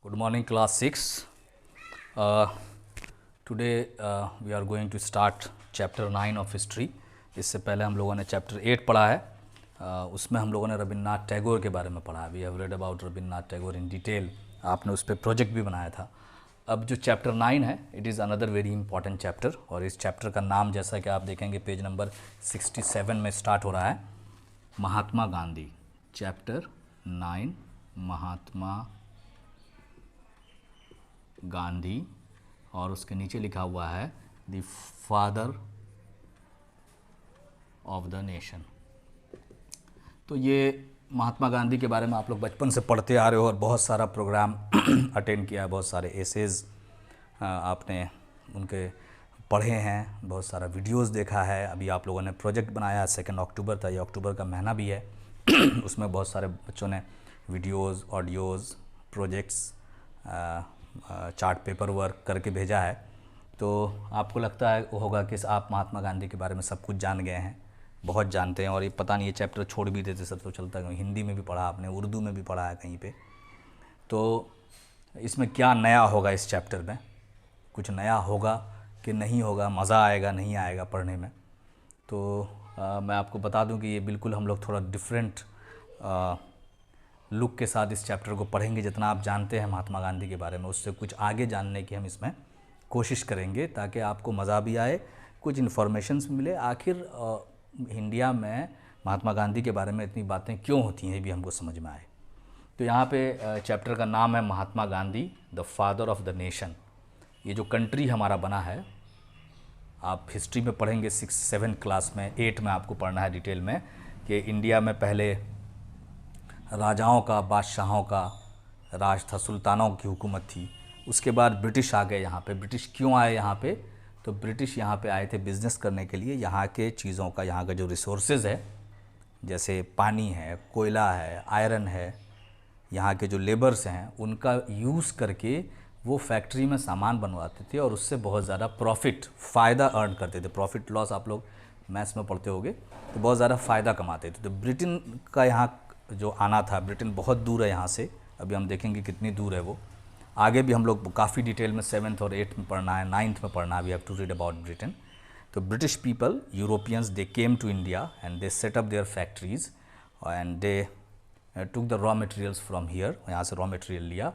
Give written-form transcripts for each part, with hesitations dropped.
Good morning, class 6. Today we are going to start chapter 9 of history. इससे पहले हम लोगों ने chapter 8 पढ़ा है. उसमें हम लोगों ने रविन्द्रनाथ टैगोर के बारे में पढ़ा. We have read about Rabindranath Tagore in detail. आपने उस पर प्रोजेक्ट भी बनाया था. अब जो चैप्टर 9 है, it is another very important chapter. और इस चैप्टर का नाम जैसा कि आप देखेंगे पेज नंबर 67 में स्टार्ट हो रहा है, महात्मा गांधी. चैप्टर 9 महात्मा गांधी, और उसके नीचे लिखा हुआ है the father of the nation. तो ये महात्मा गांधी के बारे में आप लोग बचपन से पढ़ते आ रहे हो और बहुत सारा प्रोग्राम अटेंड किया है, बहुत सारे एसेज आपने उनके पढ़े हैं, बहुत सारा वीडियोस देखा है. अभी आप लोगों ने प्रोजेक्ट बनाया, 2 अक्टूबर था, ये अक्टूबर का महीना भी है. उसमें बहुत सारे बच्चों ने videos, audios, projects, chart paper work करके भेजा है. तो आपको लगता है होगा कि आप महात्मा गांधी के बारे में सब कुछ जान गए हैं, बहुत जानते हैं. और ये पता नहीं ये चैप्टर छोड़ भी देते सब तो चलता है. हिंदी में भी पढ़ा आपने, उर्दू में भी पढ़ा है कहीं पे. तो इसमें क्या नया होगा इस चैप्टर में? कुछ नया होगा कि नहीं होगा, मज़ा आएगा नहीं आएगा पढ़ने में? तो मैं आपको बता दूं कि ये बिल्कुल हम लोग थोड़ा डिफरेंट लुक के साथ इस चैप्टर को पढ़ेंगे. जितना आप जानते हैं महात्मा गांधी के बारे में, उससे कुछ आगे जानने की हम इसमें कोशिश करेंगे, ताकि आपको मज़ा भी आए, कुछ इन्फॉर्मेशंस मिले. आखिर इंडिया में महात्मा गांधी के बारे में इतनी बातें क्यों होती हैं, ये भी हमको समझ में आए. तो यहाँ पे चैप्टर का नाम है Mahatma Gandhi, the father of the nation. ये जो कंट्री हमारा बना है, आप हिस्ट्री में पढ़ेंगे 6-7 क्लास में, 8 में आपको पढ़ना है डिटेल में, कि इंडिया में पहले राजाओं का, बादशाहों का राज था, सुल्तानों की हुकूमत थी. उसके बाद ब्रिटिश आ गए यहाँ पे. ब्रिटिश क्यों आए यहाँ पे? तो ब्रिटिश यहाँ पे आए थे बिज़नेस करने के लिए. यहाँ के चीज़ों का, यहाँ का जो रिसोर्सेज है, जैसे पानी है, कोयला है, आयरन है, यहाँ के जो लेबर्स हैं, उनका यूज़ करके वो फैक्ट्री में सामान बनवाते थे और उससे बहुत ज़्यादा प्रॉफिट, फ़ायदा अर्न करते थे. प्रॉफिट लॉस आप लोग मैथ्स में पढ़ते होगे. तो बहुत ज़्यादा फ़ायदा कमाते थे. तो ब्रिटेन का यहाँ जो आना था, ब्रिटेन बहुत दूर है यहाँ से. अभी हम देखेंगे कितनी दूर है वो. आगे भी हम लोग काफ़ी डिटेल में 7th और 8th में पढ़ना है, 9th में पढ़ना है. We have to read about Britain. तो British people, Europeans, they came to India and they set up their factories and they took the raw materials from here. यहाँ से रॉ मटेरियल लिया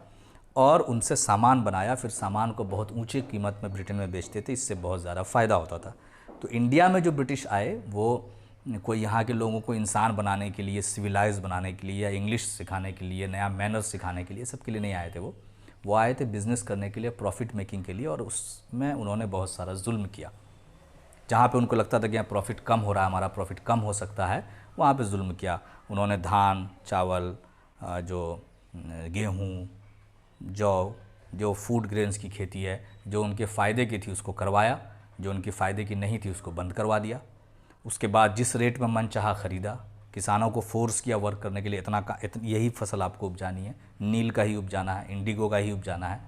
और उनसे सामान बनाया. फिर सामान को बहुत ऊंचे कीमत में ब्रिटेन में बेचते थे. इससे बहुत ज़्यादा फ़ायदा होता था. तो इंडिया में जो ब्रिटिश आए, वो कोई यहाँ के लोगों को इंसान बनाने के लिए, सिविलाइज बनाने के लिए, या इंग्लिश सिखाने के लिए, नया मैनर्स सिखाने के लिए, सब के लिए नहीं आए थे. वो आए थे बिज़नेस करने के लिए, प्रॉफिट मेकिंग के लिए. और उसमें उन्होंने बहुत सारा जुल्म किया. जहाँ पे उनको लगता था कि यहाँ प्रॉफिट कम हो रहा है, हमारा प्रॉफिट कम हो सकता है, वहाँ पे जुल्म किया उन्होंने. धान, चावल, जो गेहूँ, जौ, जो फूड ग्रेन्स की खेती है, जो उनके फ़ायदे की थी उसको करवाया, जो उनके फ़ायदे की नहीं थी उसको बंद करवा दिया. उसके बाद जिस रेट में मन चाहा ख़रीदा. किसानों को फोर्स किया वर्क करने के लिए. यही फसल आपको उपजानी है, नील का ही उपजाना है, इंडिगो का ही उपजाना है.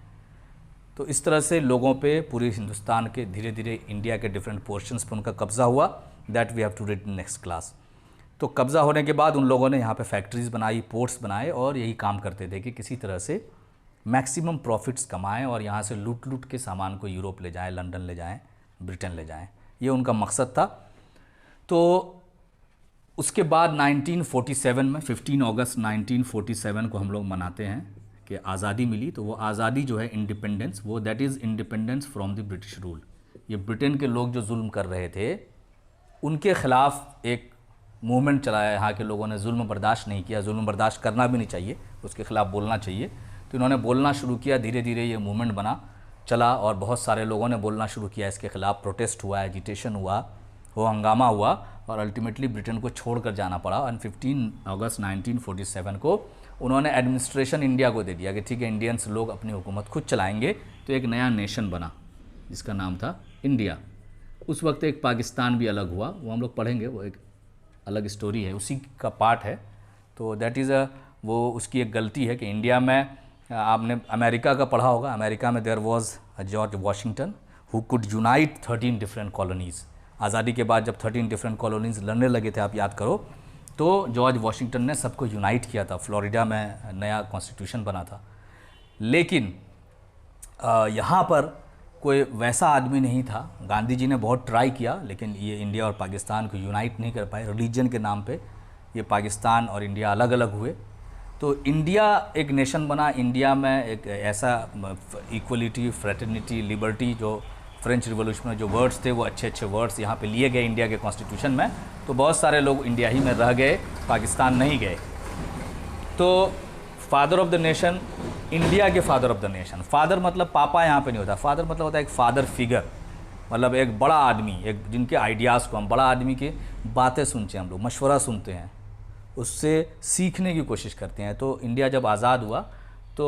तो इस तरह से लोगों पे, पूरे हिंदुस्तान के, धीरे धीरे इंडिया के डिफरेंट पोर्शंस पे उनका कब्ज़ा हुआ. That we have to read next class. तो कब्ज़ा होने के बाद उन लोगों ने यहाँ पे फैक्ट्रीज़ बनाई, पोर्ट्स बनाए, और यही काम करते थे कि किसी तरह से मैक्सिमम प्रॉफिट्स कमाएं और यहाँ से लूट लूट के सामान को यूरोप ले जाएं, लंदन ले जाएं, ब्रिटेन ले जाएं. ये उनका मकसद था. तो उसके बाद 1947 में, 15 अगस्त 1947 को हम लोग मनाते हैं कि आज़ादी मिली. तो वो आज़ादी जो है, इंडिपेंडेंस, वो that is independence from the British rule. ये ब्रिटेन के लोग जो जुल्म कर रहे थे, उनके ख़िलाफ़ एक मूवमेंट चलाया. यहाँ के लोगों ने जुल्म बर्दाश्त नहीं किया. जुल्म बर्दाश्त करना भी नहीं चाहिए, उसके ख़िलाफ़ बोलना चाहिए. तो इन्होंने बोलना शुरू किया. धीरे धीरे ये मूवमेंट बना, चला, और बहुत सारे लोगों ने बोलना शुरू किया. इसके ख़िलाफ़ प्रोटेस्ट हुआ, एजिटेशन हुआ, वो हंगामा हुआ, और अल्टीमेटली ब्रिटेन को छोड़कर जाना पड़ा. और 15 अगस्त 1947 को उन्होंने एडमिनिस्ट्रेशन इंडिया को दे दिया कि ठीक है, इंडियंस लोग अपनी हुकूमत खुद चलाएंगे. तो एक नया नेशन बना जिसका नाम था इंडिया. उस वक्त एक पाकिस्तान भी अलग हुआ, वो हम लोग पढ़ेंगे, वो एक अलग स्टोरी है, उसी का पार्ट है. तो दैट इज़ वो उसकी एक गलती है कि इंडिया में, आपने अमेरिका का पढ़ा होगा, अमेरिका में there was George Washington who could unite 13 different colonies. आज़ादी के बाद जब 13 डिफरेंट कॉलोनीज़ लड़ने लगे थे, आप याद करो, तो जॉर्ज वाशिंगटन ने सबको यूनाइट किया था. फ्लोरिडा में नया कॉन्स्टिट्यूशन बना था. लेकिन यहाँ पर कोई वैसा आदमी नहीं था। गांधी जी ने बहुत ट्राई किया, लेकिन ये इंडिया और पाकिस्तान को यूनाइट नहीं कर पाए। रिलीजन के नाम पे ये पाकिस्तान और इंडिया अलग अलग हुए। तो इंडिया एक नेशन बना। इंडिया में एक ऐसा इक्वलिटी, फ्रेटर्निटी, लिबर्टी, जो फ्रेंच रिवॉल्यूशन में जो वर्ड्स थे वो अच्छे अच्छे वर्ड्स यहाँ पे लिए गए इंडिया के कॉन्स्टिट्यूशन में। तो बहुत सारे लोग इंडिया ही में रह गए, पाकिस्तान नहीं गए। तो father of the nation, India के father of the nation. Father मतलब पापा यहाँ पे नहीं होता, फादर मतलब होता है एक फादर फिगर, मतलब एक बड़ा आदमी, एक जिनके आइडियाज़ को हम, बड़ा आदमी की बातें सुनते हैं हम लोग, मशवरा सुनते हैं, उससे सीखने की कोशिश करते हैं। तो इंडिया जब आज़ाद हुआ तो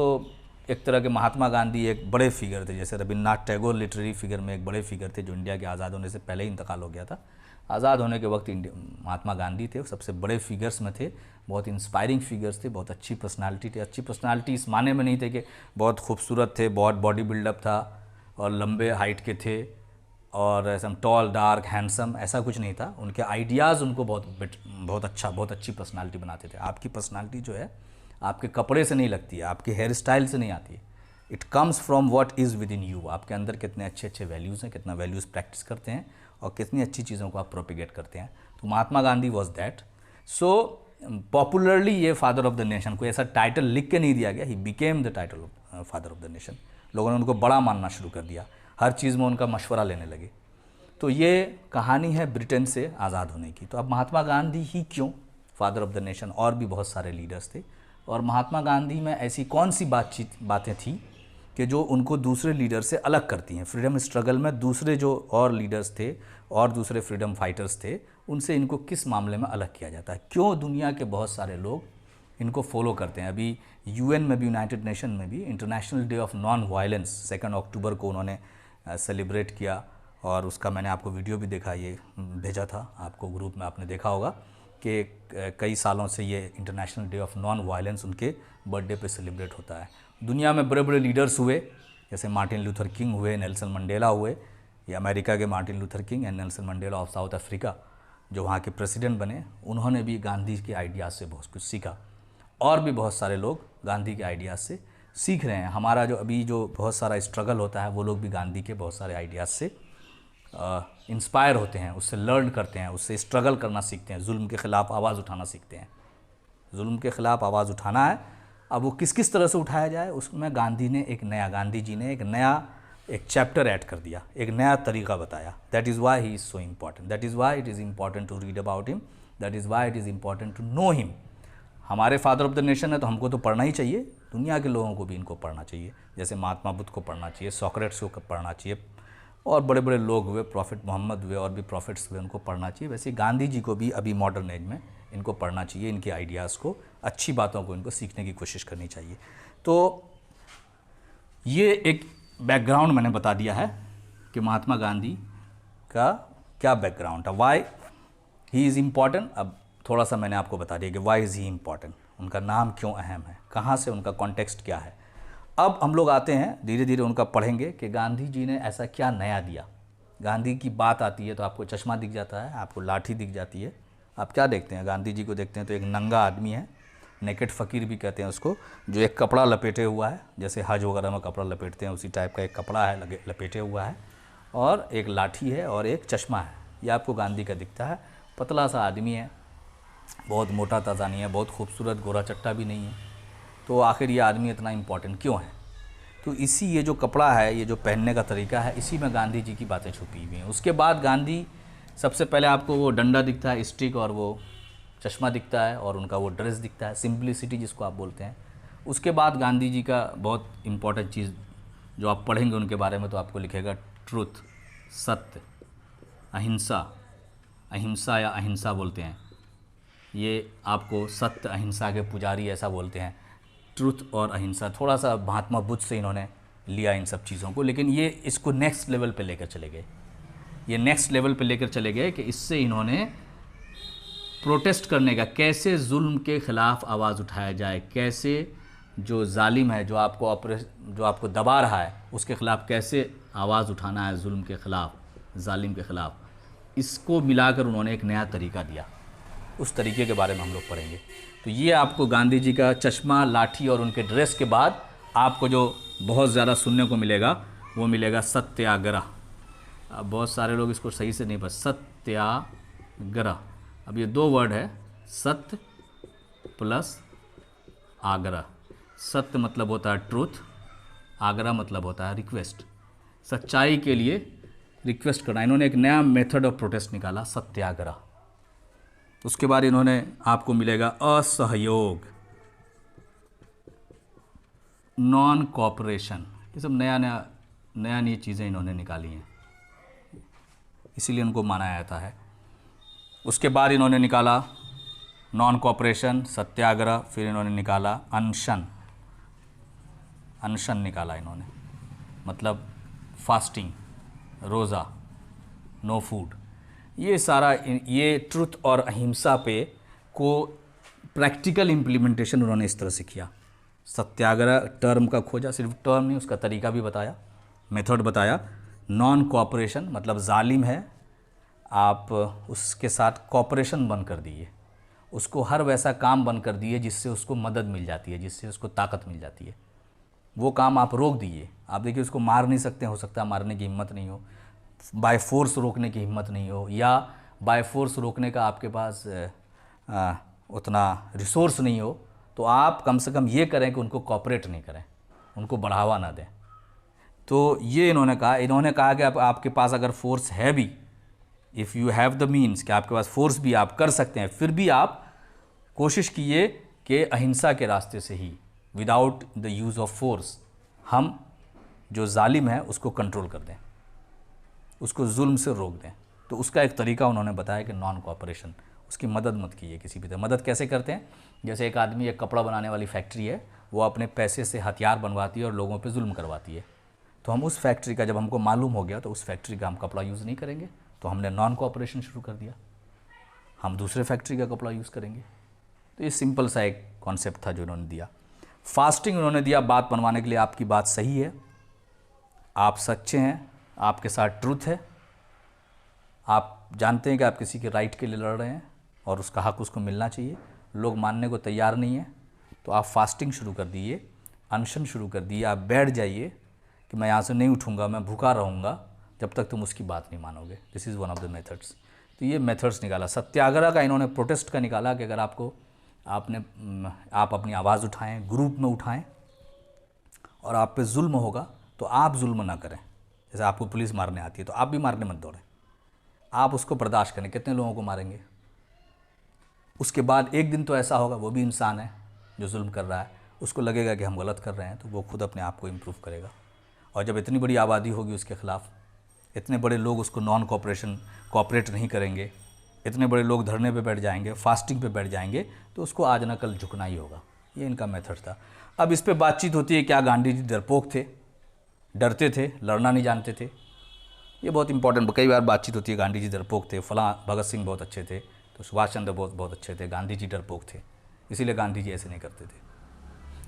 एक तरह के महात्मा गांधी एक बड़े फिगर थे, जैसे रविन्द्रनाथ टैगोर लिटरेरी फिगर में एक बड़े फिगर थे, जो इंडिया के आज़ाद होने से पहले ही इंतकाल हो गया था। आज़ाद होने के वक्त महात्मा गांधी थे, सबसे बड़े फिगर्स में थे, बहुत इंस्पायरिंग फिगर्स थे, बहुत अच्छी पर्सनालिटी थे। अच्छी पर्सनालिटी इस माने में नहीं थे कि बहुत खूबसूरत थे, बहुत बॉडी बिल्डअप था और लंबे हाइट के थे और ऐसा टॉल, डार्क, हैंडसम, ऐसा कुछ नहीं था। उनके आइडियाज़ उनको बहुत अच्छी पर्सनालिटी बनाते थे। आपकी पर्सनालिटी जो है आपके कपड़े से नहीं लगती है, आपके हेयर स्टाइल से नहीं आती है। It comes from what is with in you. आपके अंदर कितने अच्छे अच्छे वैल्यूज़ हैं, कितना वैल्यूज़ प्रैक्टिस करते हैं और कितनी अच्छी चीज़ों को आप प्रोपिगेट करते हैं। तो Mahatma Gandhi was that. So popularly ये फादर ऑफ द नेशन, कोई ऐसा टाइटल लिख के नहीं दिया गया, he became the title of father of the nation. लोगों ने उनको बड़ा मानना शुरू कर दिया, हर चीज़ में उनका मशवरा लेने लगे। तो ये कहानी है ब्रिटेन से आज़ाद होने की। तो अब महात्मा गांधी ही क्यों फादर ऑफ द नेशन? और भी बहुत सारे लीडर्स थे, और महात्मा गांधी में ऐसी कौन सी बातें थी कि जो उनको दूसरे लीडर से अलग करती हैं? फ्रीडम स्ट्रगल में दूसरे जो और लीडर्स थे और दूसरे फ्रीडम फाइटर्स थे, उनसे इनको किस मामले में अलग किया जाता है? क्यों दुनिया के बहुत सारे लोग इनको फॉलो करते हैं? अभी यूएन में भी, यूनाइटेड नेशन में भी international day of non violence 2 अक्टूबर को उन्होंने सेलिब्रेट किया, और उसका मैंने आपको वीडियो भी देखा, ये भेजा था आपको ग्रुप में, आपने देखा होगा कि कई सालों से ये international day of non violence उनके बर्थडे पे सेलिब्रेट होता है। दुनिया में बड़े बड़े लीडर्स हुए, जैसे मार्टिन लूथर किंग हुए, नेल्सन मंडेला हुए। ये अमेरिका के Martin Luther king and Nelson Mandela of south Africa, जो वहाँ के प्रेसिडेंट बने, उन्होंने भी गांधी के आइडियाज़ से बहुत कुछ सीखा। और भी बहुत सारे लोग गांधी के आइडियाज़ से सीख रहे हैं। हमारा जो अभी जो बहुत सारा स्ट्रगल होता है, वो लोग भी गांधी के बहुत सारे आइडियाज़ से इंस्पायर होते हैं, उससे लर्न करते हैं, उससे स्ट्रगल करना सीखते हैं, जुल्म के ख़िलाफ़ आवाज़ उठाना सीखते हैं। जुल्म के ख़िलाफ़ आवाज़ उठाना है, अब वो किस किस तरह से उठाया जाए, उसमें गांधी जी ने एक चैप्टर ऐड कर दिया, एक नया तरीका बताया। That is why he is so important, that is why it is important to read about him, that is why it is important to know him. हमारे फादर ऑफ द नेशन है तो हमको तो पढ़ना ही चाहिए, दुनिया के लोगों को भी इनको पढ़ना चाहिए। जैसे महात्मा बुद्ध को पढ़ना चाहिए, सोक्रेट्स को पढ़ना चाहिए, और बड़े बड़े लोग हुए, प्रॉफिट मोहम्मद हुए और भी प्रॉफिट्स हुए, उनको पढ़ना चाहिए। वैसे गांधी जी को भी अभी मॉडर्न एज में इनको पढ़ना चाहिए, इनके आइडियाज़ को, अच्छी बातों को इनको सीखने की कोशिश करनी चाहिए। तो ये एक बैकग्राउंड मैंने बता दिया है कि महात्मा गांधी का क्या बैकग्राउंड था, वाई ही इज़ इम्पॉर्टेंट। अब थोड़ा सा मैंने आपको बता दिया कि वाई इज़ ही इम्पॉर्टेंट, उनका नाम क्यों अहम है, कहाँ से, उनका कॉन्टेक्स्ट क्या है। अब हम लोग आते हैं धीरे धीरे उनका पढ़ेंगे कि गांधी जी ने ऐसा क्या नया दिया। गांधी की बात आती है तो आपको चश्मा दिख जाता है, आपको लाठी दिख जाती है, आप क्या देखते हैं? गांधी जी को देखते हैं तो एक नंगा आदमी है, नेकेड फ़कीर भी कहते हैं उसको, जो एक कपड़ा लपेटे हुआ है, जैसे हज वगैरह में कपड़ा लपेटते हैं उसी टाइप का एक कपड़ा है लपेटे हुआ है, और एक लाठी है और एक चश्मा है। ये आपको गांधी का दिखता है। पतला सा आदमी है, बहुत मोटा ताज़ा नहीं है, बहुत खूबसूरत गोरा चट्टा भी नहीं है। तो आखिर ये आदमी इतना इम्पोर्टेंट क्यों है? तो इसी ये जो कपड़ा है, ये जो पहनने का तरीका है, इसी में गांधी जी की बातें छुपी हुई हैं। उसके बाद गांधी, सबसे पहले आपको वो डंडा दिखता है, स्टिक, और वो चश्मा दिखता है, और उनका वो ड्रेस दिखता है, सिंप्लिसिटी जिसको आप बोलते हैं। उसके बाद गांधी जी का बहुत इम्पोर्टेंट चीज़ जो आप पढ़ेंगे उनके बारे में, तो आपको लिखेगा ट्रुथ, सत्य, अहिंसा। अहिंसा या अहिंसा बोलते हैं, ये आपको सत्य अहिंसा के पुजारी ऐसा बोलते हैं। ट्रुथ और अहिंसा, थोड़ा सा महात्मा बुद्ध से इन्होंने लिया इन सब चीज़ों को, लेकिन ये इसको नेक्स्ट लेवल पे लेकर चले गए। ये नेक्स्ट लेवल पे लेकर चले गए कि इससे इन्होंने प्रोटेस्ट करने का, कैसे जुल्म के ख़िलाफ़ आवाज़ उठाया जाए, कैसे जो जालिम है, जो आपको दबा रहा है, उसके ख़िलाफ़ कैसे आवाज़ उठाना है, जुल्म के ख़िलाफ़, जालिम के ख़िलाफ़, इसको मिलाकर उन्होंने एक नया तरीका दिया। उस तरीके के बारे में हम लोग पढ़ेंगे। तो ये आपको गांधी जी का चश्मा, लाठी और उनके ड्रेस के बाद आपको जो बहुत ज़्यादा सुनने को मिलेगा वो मिलेगा सत्याग्रह। अब बहुत सारे लोग इसको सही से नहीं पढ़, सत्याग्रह। अब ये दो वर्ड है, सत्य प्लस आग्रह। सत्य मतलब होता है ट्रूथ, आग्रह मतलब होता है रिक्वेस्ट, सच्चाई के लिए रिक्वेस्ट करना। इन्होंने एक नया मेथड ऑफ प्रोटेस्ट निकाला, सत्याग्रह। उसके बाद इन्होंने आपको मिलेगा असहयोग, नॉन कॉपरेशन। ये सब नया चीज़ें इन्होंने निकाली हैं, इसीलिए इनको माना जाता है। उसके बाद इन्होंने निकाला नॉन कॉपरेशन, सत्याग्रह, फिर इन्होंने निकाला अनशन। अनशन निकाला इन्होंने, मतलब फास्टिंग, रोज़ा, नो फूड। ये सारा ये ट्रुथ और अहिंसा पे को प्रैक्टिकल इम्प्लीमेंटेशन उन्होंने इस तरह से किया। सत्याग्रह टर्म का खोजा, सिर्फ टर्म नहीं, उसका तरीका भी बताया, मेथड बताया। नॉन कॉपरेशन मतलब जालिम है, आप उसके साथ कॉपरेशन बंद कर दिए, उसको हर वैसा काम बंद कर दिए जिससे उसको मदद मिल जाती है, जिससे उसको ताकत मिल जाती है, वो काम आप रोक दिए। आप देखिए उसको मार नहीं सकते, हो सकता है मारने की हिम्मत नहीं हो, बाय फोर्स रोकने की हिम्मत नहीं हो, या बाय फोर्स रोकने का आपके पास उतना रिसोर्स नहीं हो, तो आप कम से कम ये करें कि उनको कॉपरेट नहीं करें, उनको बढ़ावा ना दें। तो ये इन्होंने कहा कि आपके पास अगर फोर्स है भी, if you have the means, कि आपके पास फोर्स भी आप कर सकते हैं, फिर भी आप कोशिश कीजिए कि अहिंसा के रास्ते से ही, without the use of force, हम जो जालिम है उसको कंट्रोल कर दें, उसको जुल्म से रोक दें। तो उसका एक तरीका उन्होंने बताया कि नॉन कॉपरेशन, उसकी मदद मत कीजिए किसी भी तरह। मदद कैसे करते हैं? जैसे एक आदमी एक कपड़ा बनाने वाली फैक्ट्री है, वो अपने पैसे से हथियार बनवाती है और लोगों पे जुल्म करवाती है, तो हम उस फैक्ट्री का, जब हमको मालूम हो गया तो उस फैक्ट्री का हम कपड़ा यूज़ नहीं करेंगे, तो हमने नॉन कॉपरेशन शुरू कर दिया, हम दूसरे फैक्ट्री का कपड़ा यूज़ करेंगे। तो ये सिंपल सा एक कॉन्सेप्ट था जो उन्होंने दिया। फास्टिंग उन्होंने दिया बात बनवाने के लिए, आपकी बात सही है, आप सच्चे हैं, आपके साथ ट्रूथ है, आप जानते हैं कि आप किसी के राइट के लिए लड़ रहे हैं और उसका हक उसको मिलना चाहिए, लोग मानने को तैयार नहीं है, तो आप फास्टिंग शुरू कर दिए, अनशन शुरू कर दिए, आप बैठ जाइए कि मैं यहाँ से नहीं उठूँगा, मैं भूखा रहूँगा जब तक तुम उसकी बात नहीं मानोगे। This is one of the methods. तो ये मेथड्स निकाला। सत्याग्रह का इन्होंने प्रोटेस्ट का निकाला कि अगर आप अपनी आवाज़ उठाएं, ग्रुप में उठाएं, और आप पे जुल्म होगा तो आप जुल्म ना करें। जैसे आपको पुलिस मारने आती है तो आप भी मारने मत दौड़ें, आप उसको बर्दाश्त करें। कितने लोगों को मारेंगे? उसके बाद एक दिन तो ऐसा होगा, वो भी इंसान है जो जुल्म कर रहा है, उसको लगेगा कि हम गलत कर रहे हैं, तो वो खुद अपने आप को इम्प्रूव करेगा। और जब इतनी बड़ी आबादी होगी उसके ख़िलाफ़, इतने बड़े लोग उसको नॉन कॉपरेट नहीं करेंगे, इतने बड़े लोग धरने पे बैठ जाएंगे, फास्टिंग पे बैठ जाएंगे, तो उसको आज ना कल झुकना ही होगा। ये इनका मेथड था। अब इस पे बातचीत होती है, क्या गांधी जी डरपोक थे, डरते थे, लड़ना नहीं जानते थे? ये बहुत इंपॉर्टेंट, कई बार बातचीत होती है, गांधी जी डरपोक थे, फलां भगत सिंह बहुत अच्छे थे, तो सुभाष चंद्र बोस बहुत अच्छे थे, गांधी जी डरपोक थे, इसीलिए गांधी जी ऐसे नहीं करते थे।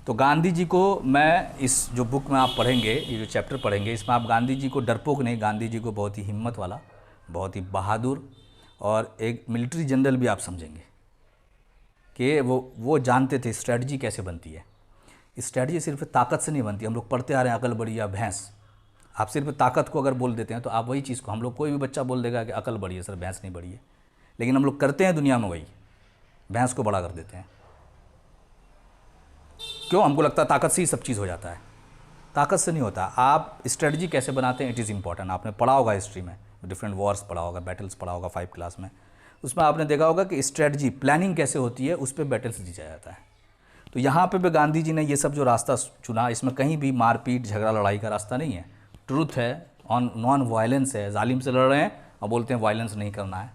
तो गांधी जी को मैं, इस जो बुक में आप पढ़ेंगे, ये जो चैप्टर पढ़ेंगे, इसमें आप गांधी जी को डरपोक नहीं, गांधी जी को बहुत ही हिम्मत वाला, बहुत ही बहादुर और एक मिलिट्री जनरल भी आप समझेंगे कि वो जानते थे स्ट्रेटजी कैसे बनती है। स्ट्रेटजी सिर्फ ताकत से नहीं बनती। हम लोग पढ़ते आ रहे हैं अकल बड़ी या भैंस, आप सिर्फ ताकत को अगर बोल देते हैं तो आप वही चीज़ को, हम लोग, कोई भी बच्चा बोल देगा कि अकल बड़ी है सर, भैंस नहीं बड़ी है, लेकिन हम लोग करते हैं दुनिया में वही, भैंस को बड़ा कर देते हैं। क्यों? हमको लगता है ताकत से ही सब चीज़ हो जाता है। ताकत से नहीं होता। आप स्ट्रेटजी कैसे बनाते हैं, इट इज़ इंपॉर्टेंट। आपने पढ़ा होगा हिस्ट्री में, डिफरेंट वॉर्स पढ़ा होगा, बैटल्स पढ़ा होगा 5 क्लास में, उसमें आपने देखा होगा कि स्ट्रेटजी, प्लानिंग कैसे होती है, उस पर बैटल्स जीता जाता है। तो यहाँ पे भी गांधी जी ने ये सब जो रास्ता चुना, इसमें कहीं भी मारपीट, झगड़ा, लड़ाई का रास्ता नहीं है। ट्रूथ है, नॉन वायलेंस है। जालिम से लड़ रहे हैं और बोलते हैं वायलेंस नहीं करना है,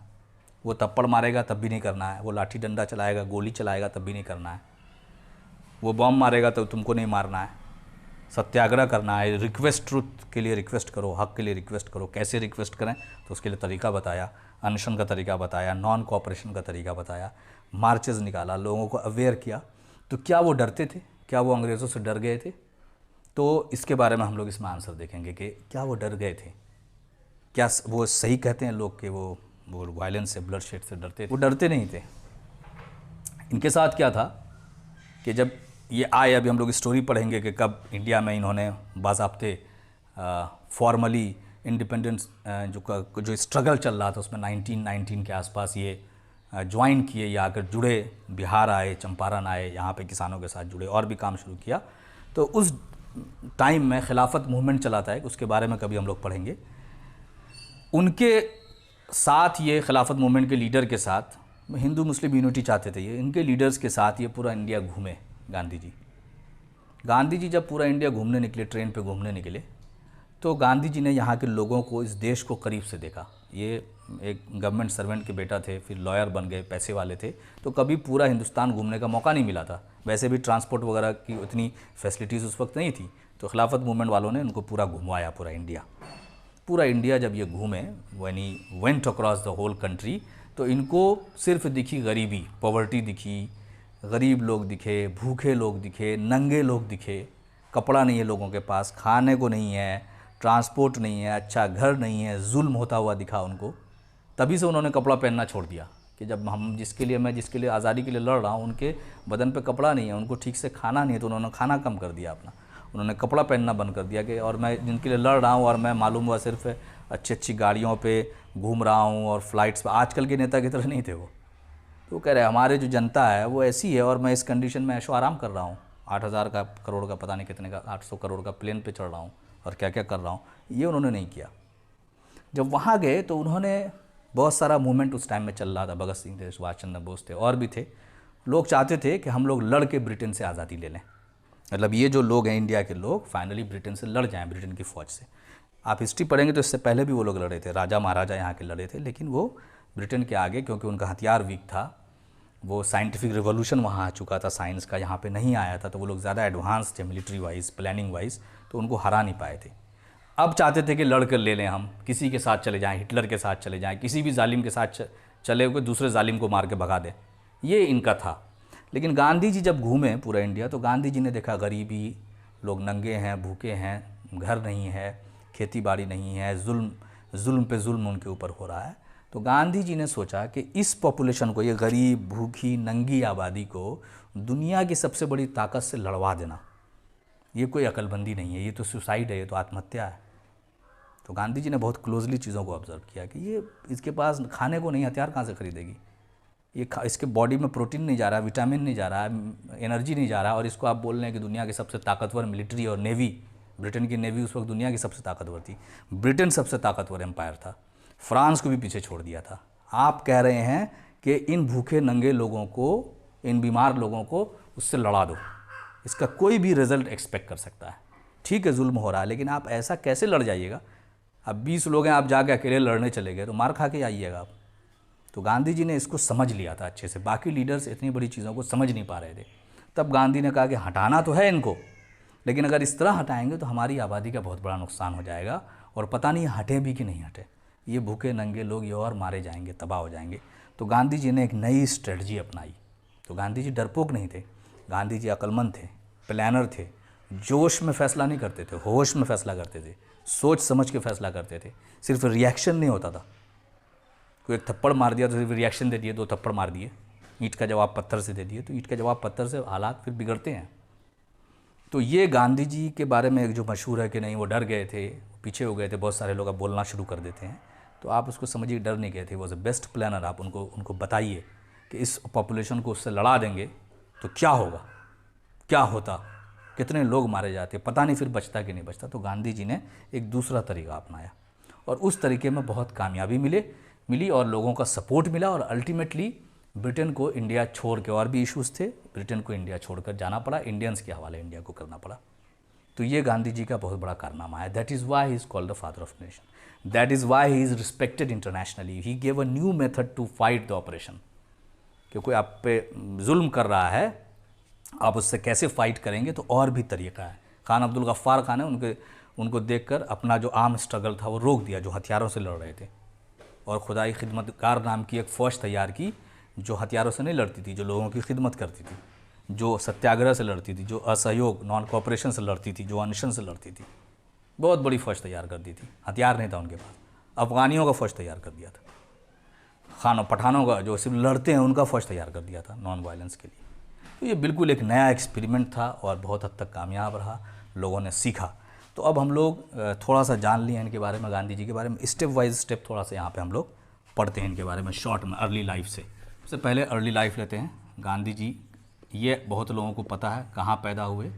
वो थप्पड़ मारेगा तब भी नहीं करना है, वो लाठी डंडा चलाएगा, गोली चलाएगा तब भी नहीं करना है, वो बॉम्ब मारेगा तो तुमको नहीं मारना है। सत्याग्रह करना है, रिक्वेस्ट, ट्रूथ के लिए रिक्वेस्ट करो, हक के लिए रिक्वेस्ट करो। कैसे रिक्वेस्ट करें तो उसके लिए तरीका बताया, अनशन का तरीका बताया, नॉन कोऑपरेशन का तरीका बताया, मार्चेज़ निकाला, लोगों को अवेयर किया। तो क्या वो डरते थे? क्या वो अंग्रेज़ों से डर गए थे? तो इसके बारे में हम लोग इसमें आंसर देखेंगे कि क्या वो डर गए थे, क्या वो सही कहते हैं लोग कि वो वायलेंस से, ब्लड शेड से डरते थे? वो डरते नहीं थे। इनके साथ क्या था कि जब ये आए, अभी हम लोग स्टोरी पढ़ेंगे कि कब इंडिया में इन्होंने बाज़ाब्ते फॉर्मली इंडिपेंडेंस जो स्ट्रगल चल रहा था उसमें 1919 के आसपास ये ज्वाइन किए, ये आकर जुड़े, बिहार आए, चंपारण आए, यहाँ पे किसानों के साथ जुड़े और भी काम शुरू किया। तो उस टाइम में खिलाफत मूवमेंट चलाता है, उसके बारे में कभी हम लोग पढ़ेंगे। उनके साथ ये खिलाफत मूवमेंट के लीडर के साथ हिंदू मुस्लिम यूनिटी चाहते थे, ये इनके लीडर्स के साथ ये पूरा इंडिया घूमे गांधी जी जब पूरा इंडिया घूमने निकले, ट्रेन पे घूमने निकले, तो गांधी जी ने यहाँ के लोगों को, इस देश को करीब से देखा। ये एक गवर्नमेंट सर्वेंट के बेटा थे, फिर लॉयर बन गए, पैसे वाले थे, तो कभी पूरा हिंदुस्तान घूमने का मौका नहीं मिला था। वैसे भी ट्रांसपोर्ट वगैरह की उतनी फैसिलिटीज़ उस वक्त नहीं थी, तो खिलाफत मूवमेंट वालों ने उनको पूरा घुमवाया, पूरा इंडिया जब ये घूमे, when he went across the whole country, तो इनको सिर्फ दिखी गरीबी, पॉवर्टी दिखी, गरीब लोग दिखे, भूखे लोग दिखे, नंगे लोग दिखे, कपड़ा नहीं है लोगों के पास, खाने को नहीं है, ट्रांसपोर्ट नहीं है, अच्छा घर नहीं है, जुल्म होता हुआ दिखा उनको। तभी से उन्होंने कपड़ा पहनना छोड़ दिया कि जब मैं जिसके लिए आज़ादी के लिए लड़ रहा हूँ, उनके बदन पे कपड़ा नहीं है, उनको ठीक से खाना नहीं है, तो उन्होंने खाना कम कर दिया अपना, उन्होंने कपड़ा पहनना बंद कर दिया कि और मैं जिनके लिए लड़ रहा हूँ और मैं मालूम हुआ सिर्फ अच्छी अच्छी गाड़ियों पे घूम रहा हूँ और फ्लाइट्स पे, आजकल के नेता की तरह नहीं थे वो। तो कह रहे हमारे जो जनता है वो ऐसी है और मैं इस कंडीशन में ऐशो आराम कर रहा हूँ, 8,000 का करोड़ का पता नहीं कितने का 800 करोड़ का प्लेन पे चढ़ रहा हूँ और क्या क्या कर रहा हूँ, ये उन्होंने नहीं किया। जब वहाँ गए तो उन्होंने बहुत सारा मूवमेंट उस टाइम में चल रहा था, भगत सिंह थे, सुभाष चंद्र बोस थे और भी थे। लोग चाहते थे कि हम लोग लड़ के ब्रिटेन से आज़ादी ले लें, मतलब ये जो लोग हैं इंडिया के लोग फाइनली ब्रिटेन से लड़ जाएं, ब्रिटेन की फ़ौज से। आप हिस्ट्री पढ़ेंगे तो इससे पहले भी वो लोग लड़े थे, राजा महाराजा यहाँ के लड़े थे, लेकिन वो ब्रिटेन के आगे, क्योंकि उनका हथियार वीक था, वो साइंटिफिक रिवॉल्यूशन वहाँ आ चुका था, साइंस का यहाँ पे नहीं आया था, तो वो लोग ज़्यादा एडवांस थे मिलिट्री वाइज, प्लानिंग वाइज, तो उनको हरा नहीं पाए थे। अब चाहते थे कि लड़ कर ले लें, हम किसी के साथ चले जाएं, हिटलर के साथ चले जाएं, किसी भी जालिम के साथ चले हुए दूसरे जालिम को मार के भगा दें, ये इनका था। लेकिन गांधी जी जब घूमे पूरा इंडिया, तो गांधी जी ने देखा गरीबी, लोग नंगे हैं, भूखे हैं, घर नहीं है, खेती बाड़ी नहीं है, जुल्म पे जुल्म उनके ऊपर हो रहा है। तो गांधी जी ने सोचा कि इस पॉपुलेशन को, ये गरीब भूखी नंगी आबादी को दुनिया की सबसे बड़ी ताकत से लड़वा देना, ये कोई अकलमंदी नहीं है, ये तो सुसाइड है, ये तो आत्महत्या है। तो गांधी जी ने बहुत क्लोजली चीज़ों को ऑब्जर्व किया कि ये इसके पास खाने को नहीं, हथियार कहाँ से खरीदेगी, ये इसके बॉडी में प्रोटीन नहीं जा रहा, विटामिन नहीं जा रहा, एनर्जी नहीं जा रहा, और इसको आप बोल रहे हैं कि दुनिया की सबसे ताकतवर मिलिट्री और नेवी, ब्रिटेन की नेवी उस वक्त दुनिया की सबसे ताकतवर थी, ब्रिटेन सबसे ताकतवर एम्पायर था, फ्रांस को भी पीछे छोड़ दिया था। आप कह रहे हैं कि इन भूखे नंगे लोगों को, इन बीमार लोगों को उससे लड़ा दो, इसका कोई भी रिजल्ट एक्सपेक्ट कर सकता है। ठीक है जुल्म हो रहा है, लेकिन आप ऐसा कैसे लड़ जाइएगा, अब 20 लोग हैं, आप जाके अकेले लड़ने चले गए तो मार खा के आइएगा आप। तो गांधी जी ने इसको समझ लिया था अच्छे से, बाकी लीडर्स इतनी बड़ी चीज़ों को समझ नहीं पा रहे थे। तब गांधी ने कहा कि हटाना तो है इनको, लेकिन अगर इस तरह हटाएंगे तो हमारी आबादी का बहुत बड़ा नुकसान हो जाएगा, और पता नहीं हटे भी कि नहीं हटे, ये भूखे नंगे लोग ये और मारे जाएंगे, तबाह हो जाएंगे। तो गांधी जी ने एक नई स्ट्रेटजी अपनाई। तो गांधी जी डरपोक नहीं थे, गांधी जी अक्लमंद थे, प्लानर थे, जोश में फैसला नहीं करते थे, होश में फैसला करते थे, सोच समझ के फैसला करते थे, सिर्फ रिएक्शन नहीं होता था। कोई एक थप्पड़ मार दिया तो सिर्फ रिएक्शन दे दिए, 2 थप्पड़ मार दिए, ईंट का जवाब पत्थर से दे दिए, तो ईंट का जवाब पत्थर से हालात फिर बिगड़ते हैं। तो ये गांधी जी के बारे में एक जो मशहूर है कि नहीं वो डर गए थे, पीछे हो गए थे, बहुत सारे लोग अब बोलना शुरू कर देते हैं, तो आप उसको समझिए डर नहीं गए थे, वो बेस्ट प्लानर। आप उनको बताइए कि इस पॉपुलेशन को उससे लड़ा देंगे तो क्या होगा, क्या होता, कितने लोग मारे जाते, पता नहीं फिर बचता कि नहीं बचता। तो गांधी जी ने एक दूसरा तरीका अपनाया और उस तरीके में बहुत कामयाबी मिली और लोगों का सपोर्ट मिला, और अल्टीमेटली ब्रिटेन को इंडिया छोड़ के, और भी इश्यूज़ थे, ब्रिटेन को इंडिया छोड़कर जाना पड़ा, इंडियंस के हवाले इंडिया को करना पड़ा। तो ये गांधी जी का बहुत बड़ा कारनामा है। That is why he is called the father of nation, that is why he is respected internationally. He gave a new method to fight the operation, कि कोई आप पे जुल्म कर रहा है, आप उससे कैसे फ़ाइट करेंगे, तो और भी तरीका है। खान अब्दुल गफ्फार खान ने उनको देखकर अपना जो आर्म स्ट्रगल था वो रोक दिया, जो हथियारों से लड़ रहे थे, और खुदाई खिदमतगार नाम की एक फ़ौज तैयार की जो हथियारों से नहीं लड़ती थी, जो लोगों की खिदमत करती थी, जो सत्याग्रह से लड़ती थी, जो असहयोग नॉन कोऑपरेशन से लड़ती थी, जो अनशन से लड़ती थी। बहुत बड़ी फ़ौज तैयार कर दी थी, हथियार नहीं था उनके पास। अफ़गानियों का फ़ौज तैयार कर दिया था, खानों पठानों का जो सिर्फ लड़ते हैं उनका फ़ौज तैयार कर दिया था नॉन वायलेंस के लिए। तो ये बिल्कुल एक नया एक्सपेरिमेंट था और बहुत हद तक कामयाब रहा, लोगों ने सीखा। तो अब हम लोग थोड़ा सा जान लिए इनके बारे में, गांधी जी के बारे में, स्टेप वाइज स्टेप थोड़ा सा यहाँ पे हम लोग पढ़ते हैं इनके बारे में शॉर्ट में, अर्ली लाइफ से। सबसे पहले अर्ली लाइफ लेते हैं। गांधी जी, ये बहुत लोगों को पता है कहाँ पैदा हुए,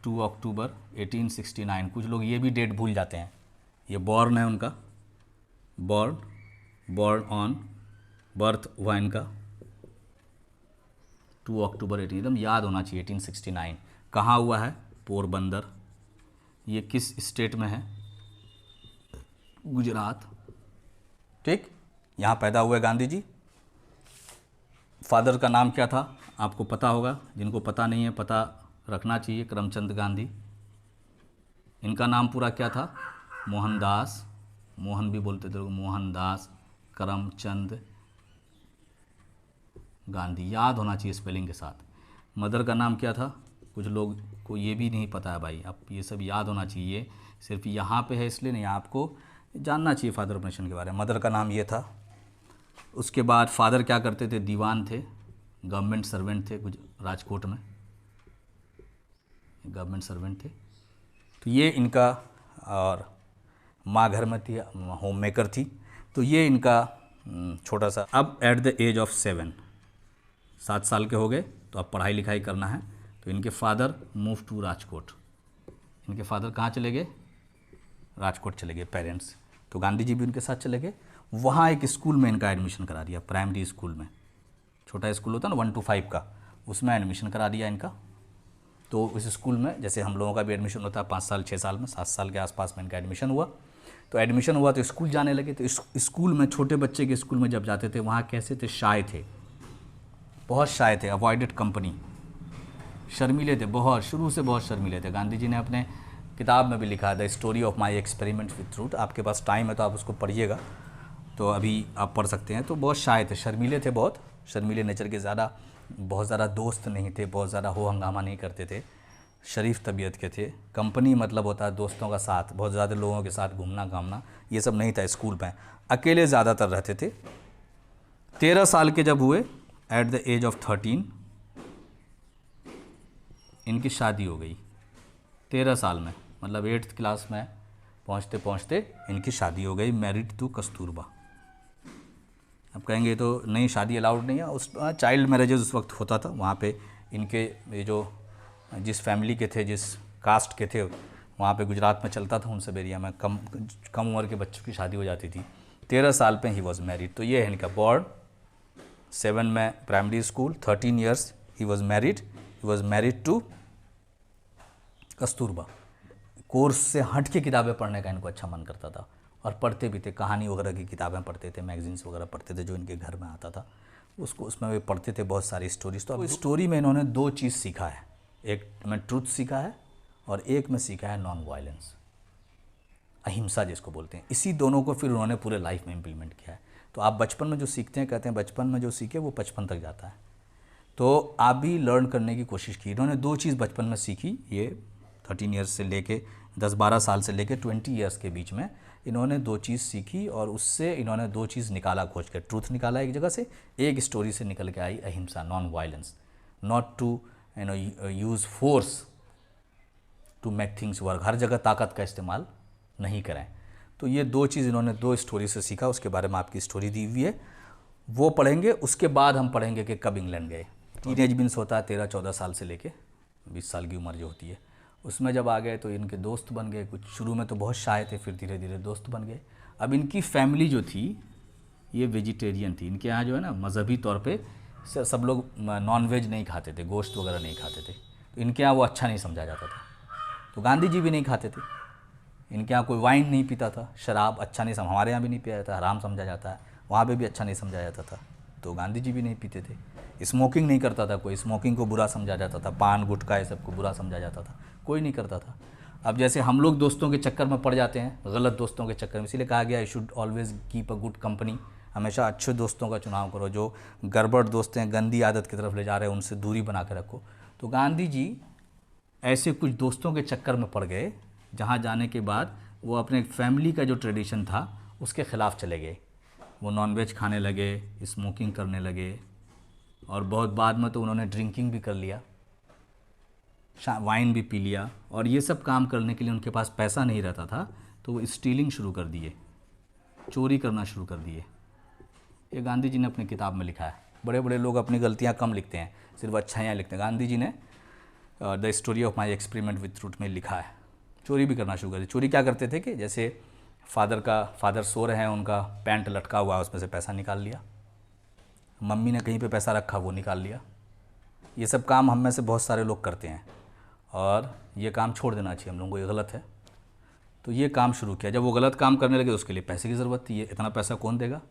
2 अक्टूबर 1869। कुछ लोग ये भी डेट भूल जाते हैं। ये बॉर्न है उनका, बॉर्न ऑन, बर्थ हुआ इनका 2 अक्टूबर 18, एकदम याद होना चाहिए, 1869। कहाँ हुआ है? पोरबंदर। ये किस स्टेट में है? गुजरात। ठीक, यहाँ पैदा हुए गांधी जी। फादर का नाम क्या था? आपको पता होगा, जिनको पता नहीं है पता रखना चाहिए, करमचंद गांधी। इनका नाम पूरा क्या था? मोहनदास, मोहन भी बोलते थे लोग, मोहनदास करमचंद गांधी, याद होना चाहिए स्पेलिंग के साथ। मदर का नाम क्या था? कुछ लोग को ये भी नहीं पता है भाई, अब ये सब याद होना चाहिए, सिर्फ यहाँ पे है इसलिए नहीं, आपको जानना चाहिए फादर ऑफ नेशन के बारे में। मदर का नाम ये था। उसके बाद फादर क्या करते थे? दीवान थे, गवर्नमेंट सर्वेंट थे कुछ राजकोट में, गवर्नमेंट सर्वेंट थे। तो ये इनका, और माँ घर में थी, होम मेकर थी। तो ये इनका छोटा सा। अब एट द एज ऑफ 7 साल के हो गए, तो अब पढ़ाई लिखाई करना है। तो इनके फादर मूव टू राजकोट। इनके फादर कहाँ चले गए? राजकोट चले गए पेरेंट्स। तो गांधी जी भी उनके साथ चले गए। वहाँ एक स्कूल में इनका एडमिशन करा दिया, प्राइमरी स्कूल में, छोटा स्कूल होता है ना 1 to 5 का, उसमें एडमिशन करा दिया इनका। तो उस स्कूल में जैसे हम लोगों का भी एडमिशन होता है 5 साल 6 साल में, 7 साल के आसपास में इनका एडमिशन हुआ। तो एडमिशन हुआ तो स्कूल जाने लगे। तो इस स्कूल में, छोटे बच्चे के स्कूल में जब जाते थे, वहाँ कैसे थे? शाय थे, बहुत शाय थे, अवॉइडेड कंपनी, शर्मीले थे बहुत, शुरू से बहुत शर्मीले थे। गांधी जी ने अपने किताब में भी लिखा, the story of my experiment with truth. आपके पास टाइम है तो आप उसको पढ़िएगा, तो अभी आप पढ़ सकते हैं। तो बहुत शाय थे, शर्मीले थे, बहुत शर्मीले नेचर के, ज़्यादा बहुत ज़्यादा दोस्त नहीं थे, बहुत ज़्यादा हो हंगामा नहीं करते थे, शरीफ तबीयत के थे। कंपनी मतलब होता है दोस्तों का साथ, बहुत ज़्यादा लोगों के साथ घूमना घामना, ये सब नहीं था स्कूल में, अकेले ज़्यादातर रहते थे। 13 साल के जब हुए, एट द एज ऑफ 13, इनकी शादी हो गई। 13 साल में, मतलब 8th क्लास में पहुँचते पहुँचते इनकी शादी हो गई, मैरिड टू कस्तूरबा। अब कहेंगे तो नहीं, शादी अलाउड नहीं है, उस चाइल्ड मैरिजेज उस वक्त होता था वहाँ पे। इनके ये जो जिस फैमिली के थे, जिस कास्ट के थे, वहाँ पे गुजरात में चलता था उन सब एरिया में, कम उम्र के बच्चों की शादी हो जाती थी। 13 साल पे ही वॉज मैरिड। तो ये है इनका बॉर्न, 7 में primary school, 13 years he was married to Kasturba. Course से हट के किताबें पढ़ने का इनको अच्छा मन करता था, और पढ़ते भी थे, कहानी वगैरह की किताबें पढ़ते थे, मैगजीन्स वगैरह पढ़ते थे जो इनके घर में आता था, उसको उसमें भी पढ़ते थे बहुत सारी स्टोरीज। तो अब स्टोरी में इन्होंने 2 चीज़ सीखा है, एक में ट्रूथ सीखा है और एक में सीखा है नॉन वायलेंस, अहिंसा जिसको बोलते हैं। इसी दोनों को फिर उन्होंने पूरे लाइफ में इम्प्लीमेंट किया है। तो आप बचपन में जो सीखते हैं, कहते हैं बचपन में जो सीखे वो 55 तक जाता है। तो आप भी लर्न करने की कोशिश की। इन्होंने 2 चीज़ बचपन में सीखी, ये 13 ईयर्स से लेके 10-12 साल से लेके 20 ईयर्स के बीच में इन्होंने 2 चीज़ सीखी, और उससे इन्होंने 2 चीज़ निकाला खोज कर। ट्रूथ निकाला एक जगह से, एक स्टोरी से निकल के आई अहिंसा, non violence, not to use force to make things work. हर जगह ताकत का इस्तेमाल नहीं करें। तो ये 2 चीज़ इन्होंने 2 स्टोरी से सीखा। उसके बारे में आपकी स्टोरी दी हुई है, वो पढ़ेंगे। उसके बाद हम पढ़ेंगे कि कब इंग्लैंड गए। टीनेज मीन्स होता है 13-14 साल से लेके 20 साल की उम्र जो होती है, उसमें जब आ गए तो इनके दोस्त बन गए। कुछ शुरू में तो बहुत शाय थे, फिर धीरे धीरे दोस्त बन गए। अब इनकी फैमिली जो थी ये वेजिटेरियन थी। इनके यहाँ जो है ना, मजहबी तौर पे सब लोग नॉन वेज नहीं खाते थे, गोश्त वगैरह नहीं खाते थे। तो इनके यहाँ वो अच्छा नहीं समझा जाता था। तो गांधी जी भी नहीं खाते थे। इनके यहाँ कोई वाइन नहीं पीता था, शराब अच्छा नहीं हमारे यहाँ भी नहीं पिया जाता, हराम समझा जाता है, वहाँ पे भी अच्छा नहीं समझा जाता था। तो गांधी जी भी नहीं पीते थे। स्मोकिंग नहीं करता था कोई, स्मोकिंग को बुरा समझा जाता था, पान गुटखा ये सबको बुरा समझा जाता था, कोई नहीं करता था। अब जैसे हम लोग दोस्तों के चक्कर में पड़ जाते हैं, गलत दोस्तों के चक्कर में, इसीलिए कहा गया, you should always keep a good company. हमेशा अच्छे दोस्तों का चुनाव करो। जो गड़बड़ दोस्त हैं, गंदी आदत की तरफ ले जा रहे हैं, उनसे दूरी बना के रखो। तो गांधी जी ऐसे कुछ दोस्तों के चक्कर में पड़ गए, जहाँ जाने के बाद वो अपने फैमिली का जो ट्रेडिशन था उसके ख़िलाफ़ चले गए। वो नॉनवेज खाने लगे, स्मोकिंग करने लगे, और बहुत बाद में तो उन्होंने ड्रिंकिंग भी कर लिया। वाइन भी पी लिया, और ये सब काम करने के लिए उनके पास पैसा नहीं रहता था, तो वो स्टीलिंग शुरू कर दिए, चोरी करना शुरू कर दिए। ये गांधी जी ने अपनी किताब में लिखा है। बड़े बड़े लोग अपनी गलतियाँ कम लिखते हैं, सिर्फ अच्छाइयाँ लिखते हैं। गांधी जी ने the story of my experiment with truth में लिखा है, चोरी भी करना शुरू कर दिया। चोरी क्या करते थे कि जैसे फादर सो रहे हैं, उनका पैंट लटका हुआ है, उसमें से पैसा निकाल लिया, मम्मी ने कहीं पे पैसा रखा वो निकाल लिया। ये सब काम हम में से बहुत सारे लोग करते हैं, और ये काम छोड़ देना चाहिए हम लोगों को, ये गलत है। तो ये काम शुरू किया। जब वो गलत काम करने लगे, उसके लिए पैसे की ज़रूरत थी, ये इतना पैसा कौन देगा,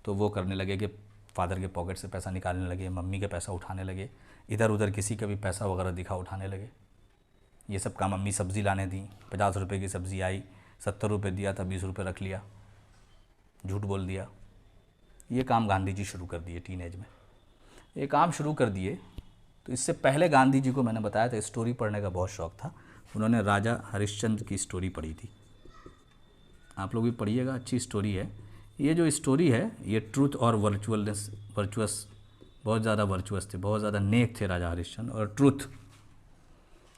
तो वो करने लगे कि फादर के पॉकेट से पैसा निकालने लगे, मम्मी के पैसा उठाने लगे, इधर उधर किसी का भी पैसा वगैरह दिखा उठाने लगे। ये सब काम, मम्मी सब्ज़ी लाने दी, 50 रुपये की सब्ज़ी आई, 70 रुपये दिया था, 20 रुपये रख लिया, झूठ बोल दिया। ये काम गांधी जी शुरू कर दिए टीनेज में। ये काम शुरू कर दिए। तो इससे पहले गांधी जी को मैंने बताया था स्टोरी पढ़ने का बहुत शौक़ था। उन्होंने राजा हरिश्चंद्र की स्टोरी पढ़ी थी, आप लोग भी पढ़िएगा, अच्छी स्टोरी है। ये जो स्टोरी है ये ट्रूथ और वर्चुअस, बहुत ज़्यादा वर्चुअस थे, बहुत ज़्यादा नेक थे राजा हरिश्चंद्र, और ट्रूथ,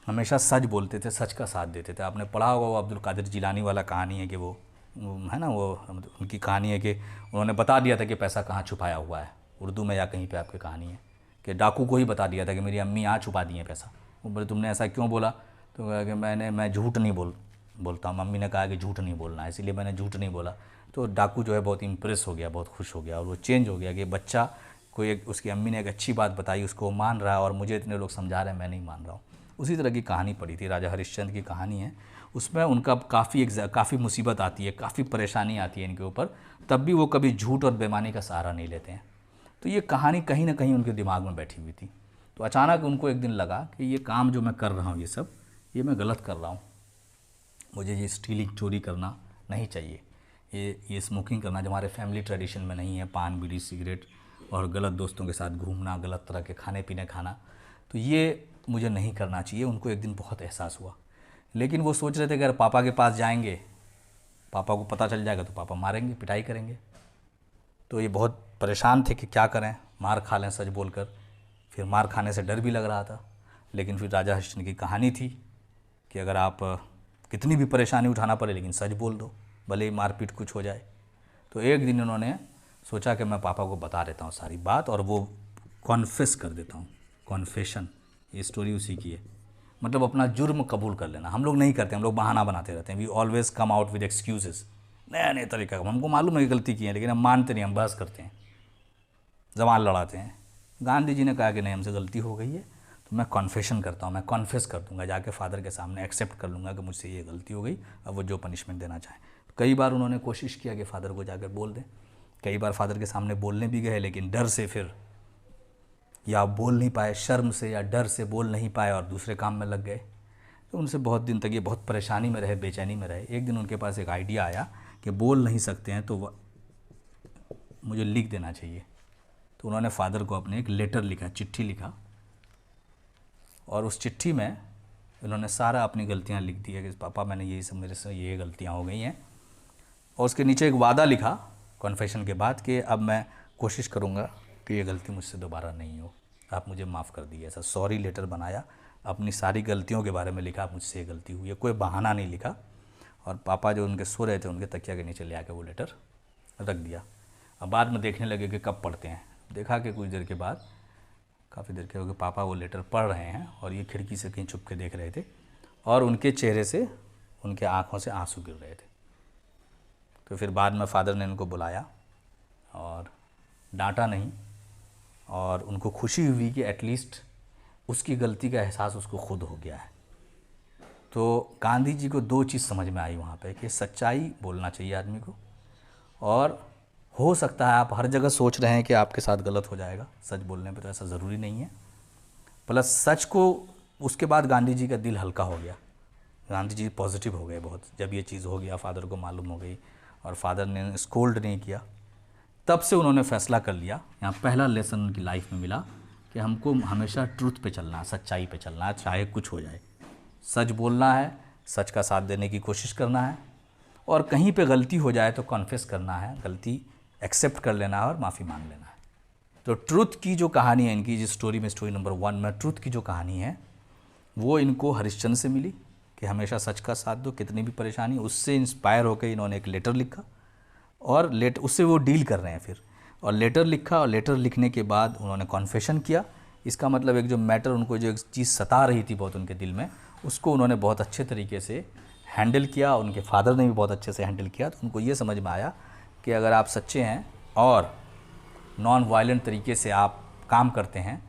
हमेशा सच बोलते थे, सच का साथ देते थे। आपने पढ़ा होगा वो अब्दुल कादिर जिलानी वाला कहानी है कि वो है ना, वो उनकी कहानी है कि उन्होंने बता दिया था कि पैसा कहाँ छुपाया हुआ है, उर्दू में या कहीं पे आपकी कहानी है कि डाकू को ही बता दिया था कि मेरी अम्मी यहाँ छुपा दी है पैसा। वो बोले तुमने ऐसा क्यों बोला, तो कहा कि मैं झूठ नहीं बोलता हूँ, मम्मी ने कहा कि झूठ नहीं बोलना है, इसीलिए मैंने झूठ नहीं बोला। तो डाकू जो है बहुत इम्प्रेस हो गया, बहुत खुश हो गया, और वो चेंज हो गया कि बच्चा को एक, उसकी अम्मी ने एक अच्छी बात बताई, उसको वो मान रहा है, और मुझे इतने लोग समझा रहे हैं, मैं नहीं मान रहा हूँ। उसी तरह की कहानी पढ़ी थी, राजा हरिश्चंद्र की कहानी है। उसमें उनका काफ़ी मुसीबत आती है, काफ़ी परेशानी आती है इनके ऊपर, तब भी वो कभी झूठ और बेईमानी का सहारा नहीं लेते हैं। तो ये कहानी कहीं ना कहीं उनके दिमाग में बैठी हुई थी। तो अचानक उनको एक दिन लगा कि ये काम जो मैं कर रहा हूँ, ये मैं गलत कर रहा हूँ, मुझे ये स्टीलिंग, चोरी करना नहीं चाहिए, ये स्मोकिंग करना जो हमारे फैमिली ट्रेडिशन में नहीं है, पान बीड़ी सिगरेट और गलत दोस्तों के साथ घूमना, गलत तरह के खाने पीने खाना, तो ये मुझे नहीं करना चाहिए। उनको एक दिन बहुत एहसास हुआ, लेकिन वो सोच रहे थे कि अगर पापा के पास जाएंगे, पापा को पता चल जाएगा तो पापा मारेंगे, पिटाई करेंगे। तो ये बहुत परेशान थे कि क्या करें, मार खा लें सच बोलकर। फिर मार खाने से डर भी लग रहा था, लेकिन फिर राजा हरिश्चंद्र की कहानी थी कि अगर आप कितनी भी परेशानी उठाना पड़े लेकिन सच बोल दो, भले ही मारपीट कुछ हो जाए। तो एक दिन उन्होंने सोचा कि मैं पापा को बता देता हूँ सारी बात, और वो कॉन्फेस कर देता हूँ, कॉन्फेशन, ये स्टोरी उसी की है, मतलब अपना जुर्म कबूल कर लेना। हम लोग नहीं करते, हम लोग बहाना बनाते रहते हैं, we always come out with excuses, नया नया तरीका। हमको मालूम है कि गलती की है, लेकिन हम मानते नहीं, हम बहस करते हैं, जबान लड़ाते हैं। गांधी जी ने कहा कि नहीं, हमसे गलती हो गई है, तो मैं कॉन्फेशन करता हूँ, मैं कॉन्फेस कर दूंगा जाके फादर के सामने, एक्सेप्ट कर लूँगा कि मुझसे ये गलती हो गई, अब वो जो पनिशमेंट देना चाहें। कई बार उन्होंने कोशिश किया कि फ़ादर को जाकर बोल दें, कई बार फादर के सामने बोलने भी गए, लेकिन डर से फिर या बोल नहीं पाए, शर्म से या डर से बोल नहीं पाए और दूसरे काम में लग गए। तो उनसे बहुत दिन तक ये बहुत परेशानी में रहे, बेचैनी में रहे। एक दिन उनके पास एक आइडिया आया कि बोल नहीं सकते हैं तो मुझे लिख देना चाहिए। तो उन्होंने फादर को अपने एक लेटर लिखा, चिट्ठी लिखा, और उस चिट्ठी में उन्होंने सारा अपनी गलतियां लिख दी है कि पापा मैंने यही सब, मेरे से ये गलतियां हो गई हैं। और उसके नीचे एक वादा लिखा कॉन्फेशन के बाद कि अब मैं कोशिश करूँगा कि ये गलती मुझसे दोबारा नहीं हो, आप मुझे माफ़ कर दिए। ऐसा सॉरी लेटर बनाया, अपनी सारी गलतियों के बारे में लिखा, मुझसे ये गलती हुई है, कोई बहाना नहीं लिखा। और पापा जो उनके सो रहे थे, उनके तकिया के नीचे ले आके वो लेटर रख दिया। अब बाद में देखने लगे कि कब पढ़ते हैं। देखा कि कुछ देर के बाद, काफ़ी देर के हो गए, पापा वो लेटर पढ़ रहे हैं और ये खिड़की से कहीं छुप के देख रहे थे, और उनके चेहरे से, उनके आँखों से आंसू गिर रहे थे। तो फिर बाद में फादर ने उनको बुलाया और डांटा नहीं, और उनको खुशी हुई कि एटलीस्ट उसकी गलती का एहसास उसको खुद हो गया है। तो गांधी जी को दो चीज़ समझ में आई वहाँ पे कि सच्चाई बोलना चाहिए आदमी को, और हो सकता है आप हर जगह सोच रहे हैं कि आपके साथ गलत हो जाएगा सच बोलने पे, तो ऐसा ज़रूरी नहीं है। प्लस सच को, उसके बाद गांधी जी का दिल हल्का हो गया, गांधी जी पॉजिटिव हो गए बहुत, जब ये चीज़ हो गया, फादर को मालूम हो गई और फादर ने स्कोल्ड नहीं किया। तब से उन्होंने फ़ैसला कर लिया, यहाँ पहला लेसन उनकी लाइफ में मिला कि हमको हमेशा ट्रूथ पे चलना है, सच्चाई पे चलना है, चाहे कुछ हो जाए। सच बोलना है, सच का साथ देने की कोशिश करना है, और कहीं पे गलती हो जाए तो कॉन्फेस करना है, गलती एक्सेप्ट कर लेना है और माफ़ी मांग लेना है। तो ट्रूथ की जो कहानी है इनकी, जिस स्टोरी में, स्टोरी नंबर 1 में ट्रूथ की जो कहानी है, वो इनको हरिश्चंद्र से मिली कि हमेशा सच का साथ दो कितनी भी परेशानी। उससे इंस्पायर होकर इन्होंने एक लेटर लिखा और उससे वो डील कर रहे हैं फिर, और लेटर लिखा, और लेटर लिखने के बाद उन्होंने कॉन्फेशन किया। इसका मतलब एक जो मैटर, उनको जो एक चीज़ सता रही थी बहुत उनके दिल में, उसको उन्होंने बहुत अच्छे तरीके से हैंडल किया। उनके फादर ने भी बहुत अच्छे से हैंडल किया। तो उनको ये समझ में आया कि अगर आप सच्चे हैं और नॉन वायलेंट तरीके से आप काम करते हैं,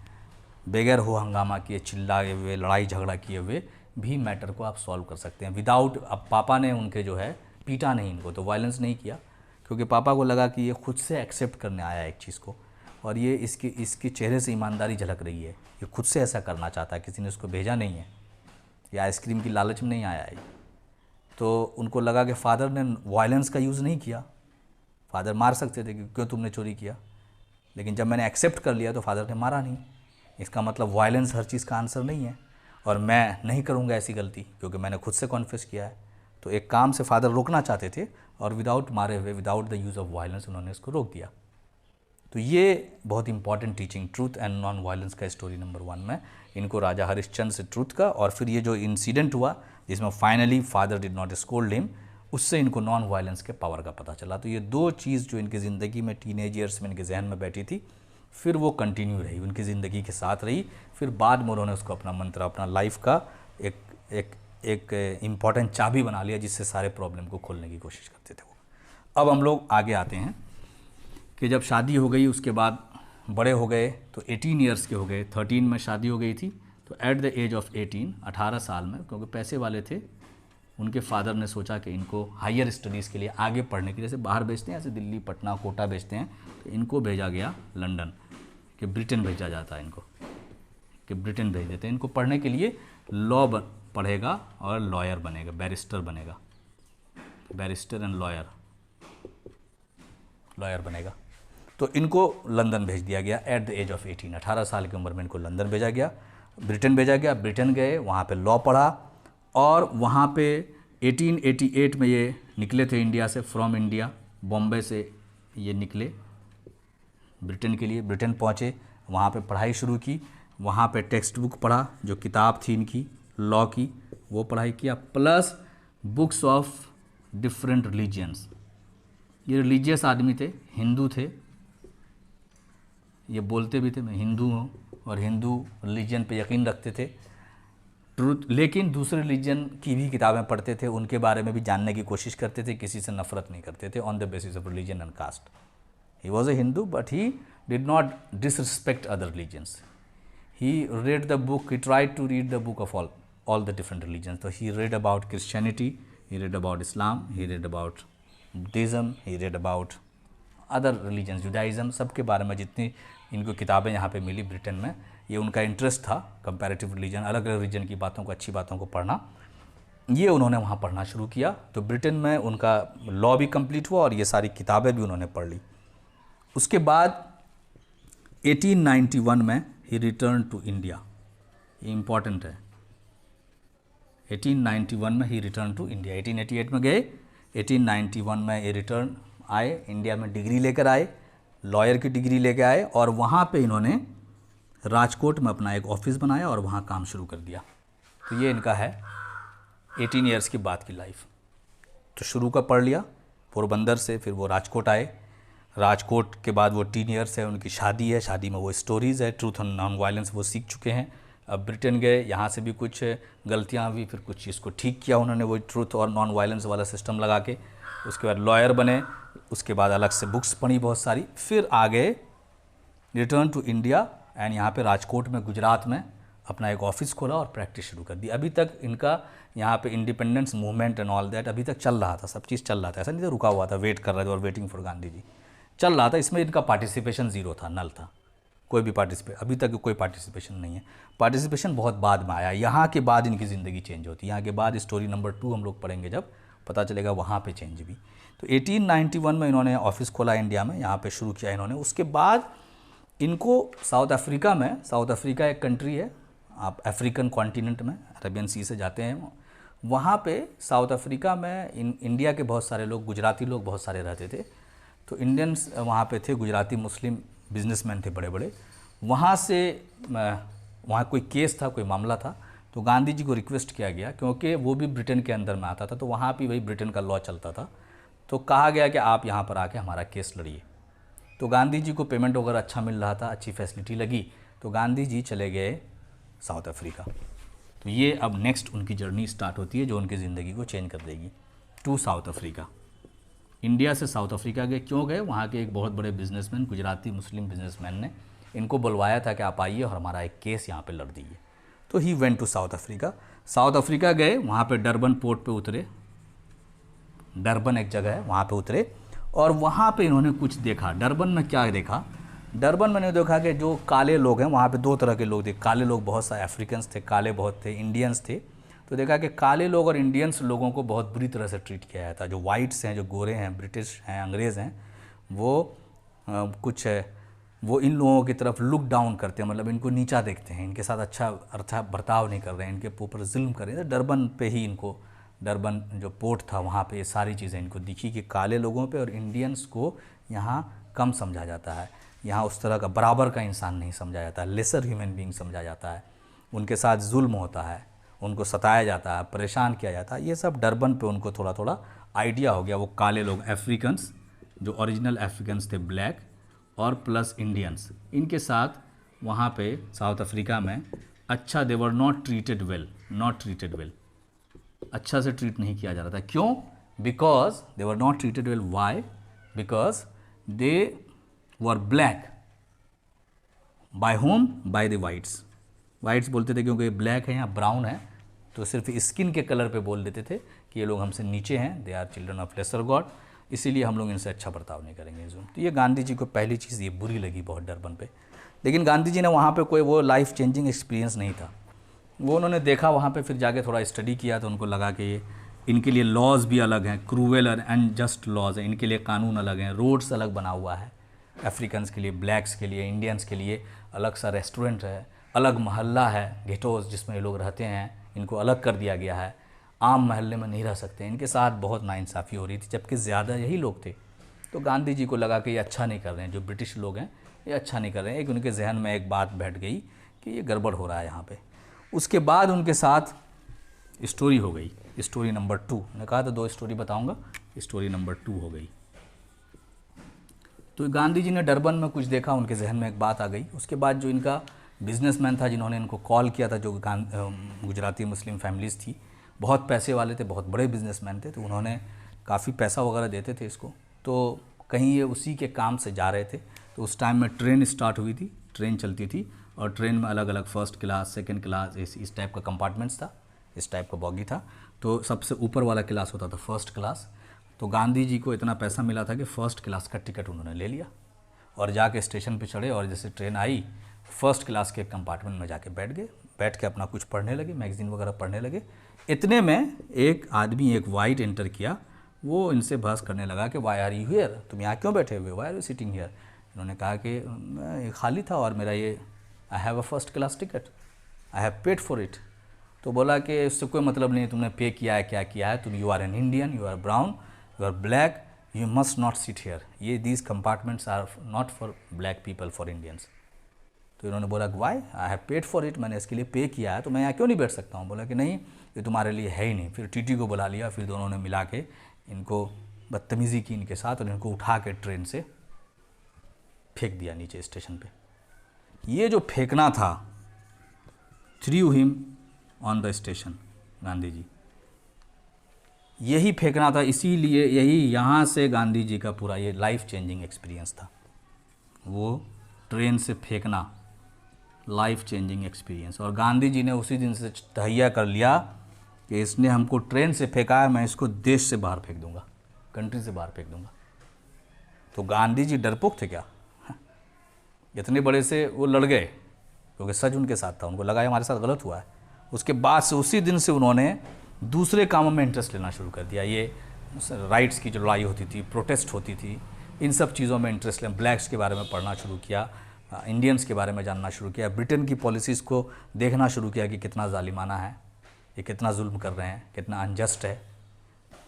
बगैर हो हंगामा किए, चिल्लाए हुए, लड़ाई झगड़ा किए हुए भी मैटर को आप सॉल्व कर सकते हैं विदाउट। अब पापा ने उनके जो है पीटा नहीं इनको, तो वायलेंस नहीं किया, क्योंकि पापा को लगा कि ये खुद से एक्सेप्ट करने आया एक चीज़ को, और ये इसके चेहरे से ईमानदारी झलक रही है, ये खुद से ऐसा करना चाहता है, किसी ने उसको भेजा नहीं है, या आइसक्रीम की लालच में नहीं आया है। तो उनको लगा कि फ़ादर ने वायलेंस का यूज़ नहीं किया। फ़ादर मार सकते थे कि क्यों तुमने चोरी किया, लेकिन जब मैंने एक्सेप्ट कर लिया तो फ़ादर ने मारा नहीं। इसका मतलब वायलेंस हर चीज़ का आंसर नहीं है, और मैं नहीं करूँगा ऐसी गलती क्योंकि मैंने खुद से कॉन्फेस किया है। तो एक काम से फ़ादर रोकना चाहते थे, और विदाउट मारे हुए, without the use of violence उन्होंने इसको रोक दिया। तो ये बहुत important teaching, truth and non violence का स्टोरी नंबर 1 में इनको राजा हरिश्चंद्र से ट्रूथ का, और फिर ये जो इंसिडेंट हुआ जिसमें finally father did not scold him, उससे इनको नॉन वायलेंस के पावर का पता चला। तो ये 2 चीज़ जो इनकी ज़िंदगी में टीनेज ईयर्स में इनके जहन में बैठी थी, फिर वो कंटिन्यू रही, उनकी ज़िंदगी के साथ रही। फिर बाद में उन्होंने उसको अपना मंत्र, अपना लाइफ का एक इम्पॉर्टेंट चाबी बना लिया, जिससे सारे प्रॉब्लम को खोलने की कोशिश करते थे वो। अब हम लोग आगे आते हैं कि जब शादी हो गई, उसके बाद बड़े हो गए, तो 18 ईयर्स के हो गए। 13 में शादी हो गई थी, तो एट द एज ऑफ 18 साल में, क्योंकि पैसे वाले थे, उनके फादर ने सोचा कि इनको हायर स्टडीज़ के लिए, आगे पढ़ने के लिए, जैसे बाहर भेजते हैं, ऐसे दिल्ली, पटना, कोटा भेजते हैं, तो इनको भेजा गया लंदन, कि ब्रिटेन भेजा जाता है इनको, कि ब्रिटेन भेज देते हैं इनको पढ़ने के लिए। लॉ पढ़ेगा और लॉयर बनेगा, बैरिस्टर बनेगा, बैरिस्टर एंड लॉयर बनेगा। तो इनको लंदन भेज दिया गया एट द एज ऑफ 18 साल की उम्र में इनको लंदन भेजा गया, ब्रिटेन भेजा गया। ब्रिटेन गए, वहाँ पे लॉ पढ़ा, और वहाँ पे 1888 में ये निकले थे इंडिया से, फ्रॉम इंडिया, बॉम्बे से ये निकले ब्रिटेन के लिए। ब्रिटेन पहुँचे, वहाँ पे पढ़ाई शुरू की, वहाँ पे टेक्स्ट बुक पढ़ा, जो किताब थी इनकी लॉ की, वो पढ़ाई किया, plus books of different religions. ये रिलीजियस आदमी थे, हिंदू थे, ये बोलते भी थे मैं हिंदू हूँ, और हिंदू रिलीजन पे यकीन रखते थे, ट्रूथ, लेकिन दूसरे रिलीजन की भी किताबें पढ़ते थे, उनके बारे में भी जानने की कोशिश करते थे, किसी से नफरत नहीं करते थे on the basis of religion and caste. He was a Hindu, but he did not disrespect other religions. He read the book, he tried to read the book of all the different religions. So he read about Christianity, he read about Islam, he read about Buddhism, he read about other religions, Judaism, सबके बारे में जितनी इनको किताबें यहाँ पे मिली Britain में, ये उनका इंटरेस्ट था कंपैरेटिव रिलीजन, अलग अलग रिलीजन की बातों को, अच्छी बातों को पढ़ना, ये उन्होंने वहाँ पढ़ना शुरू किया। तो ब्रिटेन में उनका लॉ भी कंप्लीट हुआ और ये सारी किताबें भी उन्होंने पढ़ ली। उसके बाद 1891 में ही रिटर्न टू इंडिया, ये इम्पॉर्टेंट है। 1891 में ही रिटर्न टू इंडिया, 1888 में गए, 1891 में ये रिटर्न आए, इंडिया में डिग्री लेकर आए, लॉयर की डिग्री लेकर आए, और वहाँ पे इन्होंने राजकोट में अपना एक ऑफिस बनाया और वहाँ काम शुरू कर दिया। तो ये इनका है 18 ईयर्स के बाद की लाइफ। तो शुरू का पढ़ लिया पोरबंदर से, फिर वो राजकोट आए, राजकोट के बाद वो 3 ईयर्स है, उनकी शादी है, शादी में वो स्टोरीज़ है, ट्रूथ एंड नॉन वायलेंस वो सीख चुके हैं। अब ब्रिटेन गए, यहाँ से भी कुछ गलतियाँ हुई, फिर कुछ चीज़ को ठीक किया उन्होंने, वो ट्रूथ और नॉन वायलेंस वाला सिस्टम लगा के। उसके बाद लॉयर बने, उसके बाद अलग से बुक्स पढ़ी बहुत सारी, फिर आ गए रिटर्न टू इंडिया एंड यहाँ पे राजकोट में, गुजरात में अपना एक ऑफिस खोला और प्रैक्टिस शुरू कर दी। अभी तक इनका यहाँ पे independence movement and all that अभी तक चल रहा था, सब चीज़ चल रहा था, ऐसा नहीं था रुका हुआ था, वेट कर रहे थे और वेटिंग फॉर गांधी जी चल रहा था। इसमें इनका पार्टिसिपेशन ज़ीरो था, नल था, कोई भी अभी तक कोई पार्टिसिपेशन नहीं है। पार्टिसिपेशन बहुत बाद में आया, यहाँ के बाद इनकी ज़िंदगी चेंज होती है, यहाँ के बाद स्टोरी नंबर 2 हम लोग पढ़ेंगे जब पता चलेगा वहाँ पे चेंज भी। तो 1891 में इन्होंने ऑफिस खोला इंडिया में, यहाँ पे शुरू किया इन्होंने। उसके बाद इनको साउथ अफ्रीका में, साउथ अफ्रीका एक कंट्री है, आप अफ्रीकन कॉन्टिनेंट में अरेबियन सी से जाते हैं, वहाँ पे साउथ अफ्रीका में इंडिया के बहुत सारे लोग, गुजराती लोग बहुत सारे रहते थे। तो इंडियंस वहाँ पे थे, गुजराती मुस्लिम बिजनेसमैन थे बड़े बड़े। वहाँ से वहाँ कोई केस था, कोई मामला था, तो गांधी जी को रिक्वेस्ट किया गया, क्योंकि वो भी ब्रिटेन के अंदर में आता था, तो वहाँ भी वही ब्रिटेन का लॉ चलता था, तो कहा गया कि आप यहाँ पर आके हमारा केस लड़िए। तो गांधी जी को पेमेंट वगैरह अच्छा मिल रहा था, अच्छी फैसिलिटी लगी, तो गांधी जी चले गए साउथ अफ्रीका। तो ये अब नेक्स्ट उनकी जर्नी स्टार्ट होती है जो उनकी ज़िंदगी को चेंज कर देगी, टू साउथ अफ्रीका। इंडिया से साउथ अफ्रीका गए, क्यों गए? वहाँ के एक बहुत बड़े बिजनेसमैन, गुजराती मुस्लिम बिजनेसमैन ने इनको बुलवाया था कि आप आइए और हमारा एक केस यहाँ पे लड़ दीजिए। तो he went to South Africa. South Africa गए, वहाँ पे डरबन पोर्ट पे उतरे, डरबन एक जगह है वहाँ पे उतरे, और वहाँ पे इन्होंने कुछ देखा। डरबन में क्या देखा? डरबन में ने देखा कि जो काले लोग हैं वहाँ पे दो तरह के लोग थे। काले लोग बहुत सारे, अफ्रीकन्स थे, काले बहुत थे, इंडियंस थे। तो देखा कि काले लोग और इंडियंस लोगों को बहुत बुरी तरह से ट्रीट किया जाता है। जो वाइट्स हैं, जो गोरे हैं, ब्रिटिश हैं, अंग्रेज़ हैं, वो कुछ वो इन लोगों की तरफ लुक डाउन करते हैं, मतलब इनको नीचा देखते हैं, इनके साथ अच्छा बर्ताव नहीं कर रहे हैं, इनके ऊपर जुल्म कर रहे हैं। डरबन पे ही इनको, डरबन जो पोर्ट था वहाँ पे ये सारी चीज़ें इनको दिखी कि काले लोगों पे और इंडियंस को यहाँ कम समझा जाता है, यहाँ उस तरह का बराबर का इंसान नहीं समझा जाता है, लेसर ह्यूमन बीइंग समझा जाता है, उनके साथ जुल्म होता है, उनको सताया जाता है, परेशान किया जाता है। ये सब डरबन पे उनको थोड़ा थोड़ा आइडिया हो गया। वो काले लोग, अफ्रीकन्स, जो ओरिजिनल अफ्रीकन्स थे, ब्लैक और प्लस इंडियंस, इनके साथ वहाँ पे साउथ अफ्रीका में अच्छा, they were not treated well, not treated well, अच्छा से ट्रीट नहीं किया जा रहा था। क्यों? Because they were not treated well. Why? Because they were black. By whom? By the whites. Whites बोलते थे क्योंकि ब्लैक है या ब्राउन है, तो सिर्फ स्किन के कलर पे बोल देते थे कि ये लोग हमसे नीचे हैं, they are children of lesser god, इसीलिए हम लोग इनसे अच्छा बर्ताव नहीं करेंगे। तो ये गांधी जी को पहली चीज़ ये बुरी लगी बहुत डरबन पे। लेकिन गांधी जी ने वहाँ पे कोई वो लाइफ चेंजिंग एक्सपीरियंस नहीं था। वो उन्होंने देखा वहाँ पे, फिर जाके थोड़ा स्टडी किया, तो उनको लगा कि ये इनके लिए लॉज भी अलग हैं, क्रूएल और अनजस्ट लॉज हैं, इनके लिए कानून अलग हैं, रोड्स अलग बना हुआ है, अफ्रीकन्स के लिए, ब्लैक्स के लिए, इंडियंस के लिए अलग सा रेस्टोरेंट है, अलग मोहल्ला है, गेटोज जिसमें ये लोग रहते हैं, इनको अलग कर दिया गया है, आम मोहल्ले में नहीं रह सकते। इनके साथ बहुत नाइंसाफ़ी हो रही थी, जबकि ज़्यादा यही लोग थे। तो गांधी जी को लगा कि ये अच्छा नहीं कर रहे हैं, जो ब्रिटिश लोग हैं ये अच्छा नहीं कर रहे हैं। एक उनके जहन में एक बात बैठ गई कि ये गड़बड़ हो रहा है यहाँ पे। उसके बाद उनके साथ स्टोरी हो गई, स्टोरी नंबर 2। मैंने कहा था 2 स्टोरी बताऊँगा, स्टोरी नंबर 2 हो गई। तो गांधी जी ने डरबन में कुछ देखा, उनके जहन में एक बात आ गई। उसके बाद जो इनका बिजनेसमैन था जिन्होंने इनको कॉल किया था, जो गुजराती मुस्लिम फैमिलीज़ थी, बहुत पैसे वाले थे, बहुत बड़े बिजनेसमैन थे, तो उन्होंने काफ़ी पैसा वगैरह देते थे इसको। तो कहीं ये उसी के काम से जा रहे थे, तो उस टाइम में ट्रेन स्टार्ट हुई थी, ट्रेन चलती थी, और ट्रेन में अलग अलग फर्स्ट क्लास, सेकंड क्लास, इस टाइप का कंपार्टमेंट्स था, इस टाइप का बॉगी था। तो सबसे ऊपर वाला क्लास होता था फर्स्ट क्लास। तो गांधी जी को इतना पैसा मिला था कि फ़र्स्ट क्लास का टिकट उन्होंने ले लिया और जाके स्टेशन पे चढ़े, और जैसे ट्रेन आई फर्स्ट क्लास के कंपार्टमेंट में जाके बैठ गए। बैठ के अपना कुछ पढ़ने लगे, मैगज़ीन वगैरह पढ़ने लगे। इतने में एक आदमी, एक वाइट एंटर किया। वो इनसे बहस करने लगा कि वाई आर यू हियर, तुम यहाँ क्यों बैठे हुए, why are you sitting here. इन्होंने कहा कि खाली था और मेरा ये, I have a first class ticket, I have paid for it. तो बोला कि इससे कोई मतलब नहीं, तुमने पे किया है, क्या किया है, तुम you are an Indian, you are brown, you are black, you must not sit here, ये these compartments are not for black people, for Indians. तो इन्होंने बोला why, I have paid for it, मैंने इसके लिए पे किया है, तो मैं यहाँ क्यों नहीं बैठ सकता हूँ। बोला कि नहीं, ये तुम्हारे लिए है ही नहीं। फिर टीटी को बुला लिया, फिर दोनों ने मिला के इनको बदतमीज़ी की इनके साथ, और इनको उठा के ट्रेन से फेंक दिया नीचे स्टेशन पे। ये जो फेंकना था, threw him on the station, Gandhi ji, यही फेंकना था। इसीलिए यही यहाँ से गांधी जी का पूरा ये लाइफ चेंजिंग एक्सपीरियंस था, वो ट्रेन से फेंकना, लाइफ चेंजिंग एक्सपीरियंस। और गांधी जी ने उसी दिन से तहैया कर लिया कि इसने हमको ट्रेन से फेंका है, मैं इसको देश से बाहर फेंक दूंगा, कंट्री से बाहर फेंक दूंगा। तो गांधी जी डरपोक थे क्या? इतने बड़े से वो लड़ गए, क्योंकि सच उनके साथ था, उनको लगा हमारे साथ गलत हुआ है। उसके बाद से, उसी दिन से उन्होंने दूसरे कामों में इंटरेस्ट लेना शुरू कर दिया। ये राइट्स की जो लड़ाई होती थी, प्रोटेस्ट होती थी, इन सब चीज़ों में इंटरेस्ट लें, ब्लैक्स के बारे में पढ़ना शुरू किया, इंडियंस के बारे में जानना शुरू किया, ब्रिटेन की पॉलिसीज़ को देखना शुरू किया कि कितना जालिमाना है, ये कितना जुल्म कर रहे हैं, कितना अनजस्ट है।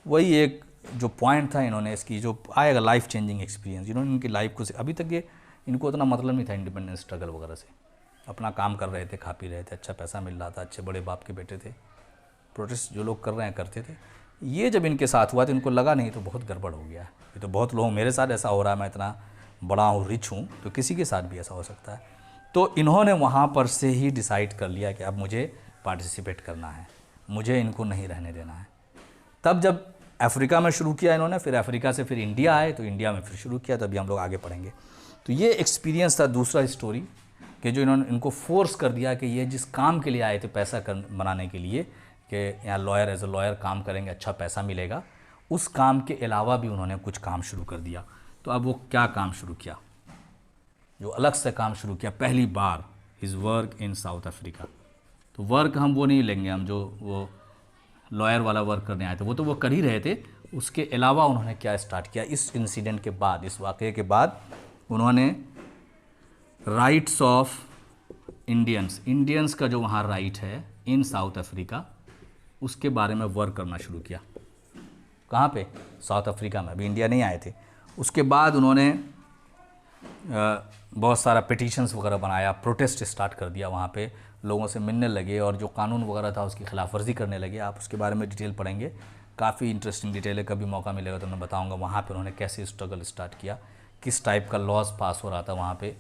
वही एक जो पॉइंट था इन्होंने इसकी जो आएगा लाइफ चेंजिंग एक्सपीरियंस, इन्होंने इनकी लाइफ को, अभी तक ये इनको उतना मतलब नहीं था इंडिपेंडेंस स्ट्रगल वगैरह से, अपना काम कर रहे थे, खा पी रहे थे, अच्छा पैसा मिल रहा था, अच्छे बड़े बाप के बेटे थे, प्रोटेस्ट जो लोग कर रहे हैं करते थे। ये जब इनके साथ हुआ तो इनको लगा नहीं तो बहुत गड़बड़ हो गया, ये तो बहुत लोग, मेरे साथ ऐसा हो रहा है, मैं इतना बड़ा हूँ, रिच हूँ, तो किसी के साथ भी ऐसा हो सकता है। तो इन्होंने वहाँ पर से ही डिसाइड कर लिया कि अब मुझे पार्टिसिपेट करना है, मुझे इनको नहीं रहने देना है। तब जब अफ्रीका में शुरू किया इन्होंने, फिर अफ्रीका से फिर इंडिया आए, तो इंडिया में फिर शुरू किया, तभी हम लोग आगे पढ़ेंगे। तो ये एक्सपीरियंस था दूसरा स्टोरी, कि जो इन्होंने इनको फोर्स कर दिया कि ये जिस काम के लिए आए थे पैसा बनाने के लिए, कि यहाँ लॉयर एज ए लॉयर काम करेंगे, अच्छा पैसा मिलेगा, उस काम के अलावा भी उन्होंने कुछ काम शुरू कर दिया। तो अब वो क्या काम शुरू किया, जो अलग से काम शुरू किया पहली बार, his work in South Africa. तो वर्क हम वो नहीं लेंगे, हम जो वो लॉयर वाला वर्क करने आए थे वो तो वो कर ही रहे थे, उसके अलावा उन्होंने क्या स्टार्ट किया इस इंसिडेंट के बाद, इस वाक़े के बाद, उन्होंने राइट्स ऑफ इंडियंस का जो वहाँ राइट है इन साउथ अफ्रीका, उसके बारे में वर्क करना शुरू किया। कहाँ पे? साउथ अफ्रीका में, अभी इंडिया नहीं आए थे। उसके बाद उन्होंने बहुत सारा पिटीशंस वगैरह बनाया, प्रोटेस्ट स्टार्ट कर दिया, वहाँ पे लोगों से मिलने लगे और जो कानून वगैरह था उसकी खिलाफ वर्जी करने लगे। आप उसके बारे में डिटेल पढ़ेंगे, काफ़ी इंटरेस्टिंग डिटेल है, कभी मौका मिलेगा तो मैं बताऊँगा वहाँ पे उन्होंने कैसे स्ट्रगल स्टार्ट किया, किस टाइप का लॉज पास हो रहा था वहाँ पे।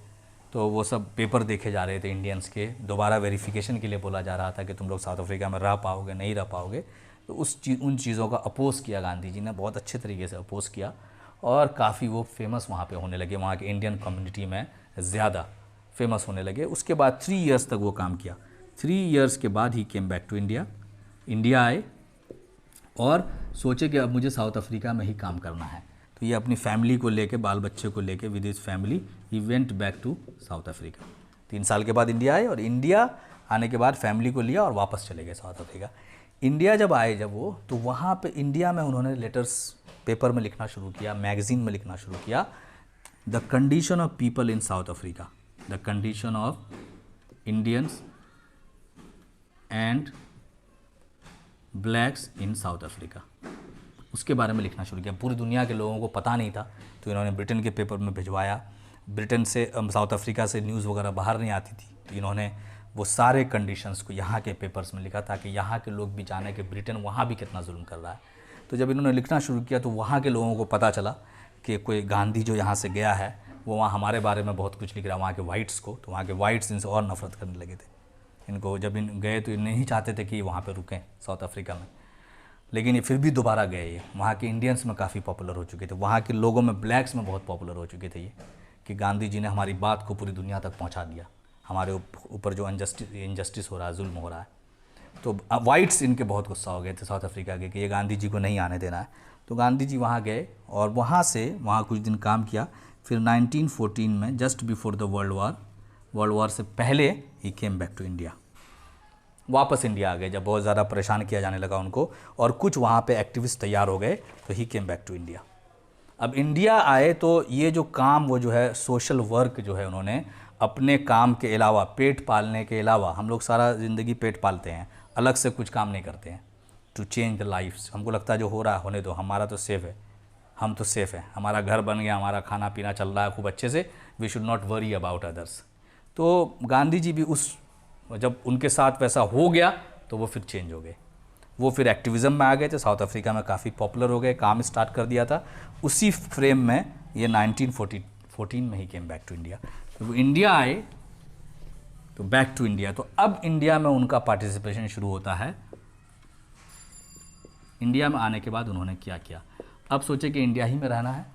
तो वो सब पेपर देखे जा रहे थे इंडियंस के, दोबारा वेरिफिकेशन के लिए बोला जा रहा था कि तुम लोग साउथ अफ्रीका में रह पाओगे नहीं रह पाओगे। तो उन चीज़ों का अपोज़ किया गांधी जी ने, बहुत अच्छे तरीके से अपोज़ किया, और काफ़ी वो फेमस वहाँ पे होने लगे, वहाँ के इंडियन कम्युनिटी में ज़्यादा फेमस होने लगे। उसके बाद 3 इयर्स तक वो काम किया। 3 इयर्स के बाद ही केम बैक टू इंडिया आए और सोचे कि अब मुझे साउथ अफ्रीका में ही काम करना है। तो ये अपनी फैमिली को लेके, बाल बच्चे को लेके, with his family he went back to South Africa. 3 साल के बाद इंडिया आए, और इंडिया आने के बाद फैमिली को लिया और वापस चले गए साउथ अफ्रीका। इंडिया जब आए वो, तो वहाँ पे इंडिया में उन्होंने लेटर्स पेपर में लिखना शुरू किया, मैगज़ीन में लिखना शुरू किया, the condition of people in South Africa, the condition of Indians and blacks in South Africa, उसके बारे में लिखना शुरू किया। पूरी दुनिया के लोगों को पता नहीं था, तो इन्होंने ब्रिटेन के पेपर में भिजवाया। ब्रिटेन से, साउथ अफ्रीका से न्यूज़ वगैरह बाहर नहीं आती थी, तो इन्होंने वो सारे कंडीशंस को यहाँ के पेपर्स में लिखा, ताकि यहाँ के लोग भी जाने कि ब्रिटेन वहाँ भी कितना जुल्म कर रहा है। तो जब इन्होंने लिखना शुरू किया तो वहाँ के लोगों को पता चला कि कोई गांधी जो यहाँ से गया है वो वहाँ हमारे बारे में बहुत कुछ लिख रहा है, वहाँ के वाइट्स को। तो वहाँ के वाइट्स इनसे और नफरत करने लगे थे इनको। जब इन गए तो इन नहीं चाहते थे कि वहाँ पे रुकें साउथ अफ्रीका में, लेकिन ये फिर भी दोबारा गए। ये वहाँ के इंडियंस में काफ़ी पॉपुलर हो चुके थे, वहाँ के लोगों में, ब्लैक्स में बहुत पॉपुलर हो चुके थे ये, कि गांधी जी ने हमारी बात को पूरी दुनिया तक पहुँचा दिया, हमारे ऊपर जो इनजस्टिस हो रहा है, जुल्म हो रहा है। तो वाइट्स इनके बहुत गुस्सा हो गए थे साउथ अफ्रीका के कि ये गांधी जी को नहीं आने देना है। तो गांधी जी वहाँ गए और वहाँ कुछ दिन काम किया। फिर 1914 में, just before the world war से पहले, ही केम बैक टू इंडिया, वापस इंडिया आ गए जब बहुत ज़्यादा परेशान किया जाने लगा उनको, और कुछ वहाँ पे एक्टिविस्ट तैयार हो गए, तो ही केम बैक टू इंडिया। अब इंडिया आए तो ये जो काम, वो जो है सोशल वर्क जो है, उन्होंने अपने काम के अलावा, पेट पालने के अलावा, हम लोग सारा ज़िंदगी पेट पालते हैं, अलग से कुछ काम नहीं करते हैं, टू चेंज द लाइफ्स। हमको लगता है जो हो रहा है होने दो, हमारा तो सेफ़ है, हम तो सेफ़ है, हमारा घर बन गया, हमारा खाना पीना चल रहा है खूब अच्छे से, we should not worry about others. तो गांधी जी भी जब उनके साथ वैसा हो गया तो वो फिर चेंज हो गए, वो फिर एक्टिविज़म में आ गए थे, साउथ अफ्रीका में काफ़ी पॉपुलर हो गए, काम स्टार्ट कर दिया था। उसी फ्रेम में ये 1914 में ही केम बैक टू इंडिया। तो वो इंडिया आए तो बैक टू इंडिया, तो अब इंडिया में उनका पार्टिसिपेशन शुरू होता है। इंडिया में आने के बाद उन्होंने क्या किया, अब सोचे कि इंडिया ही में रहना है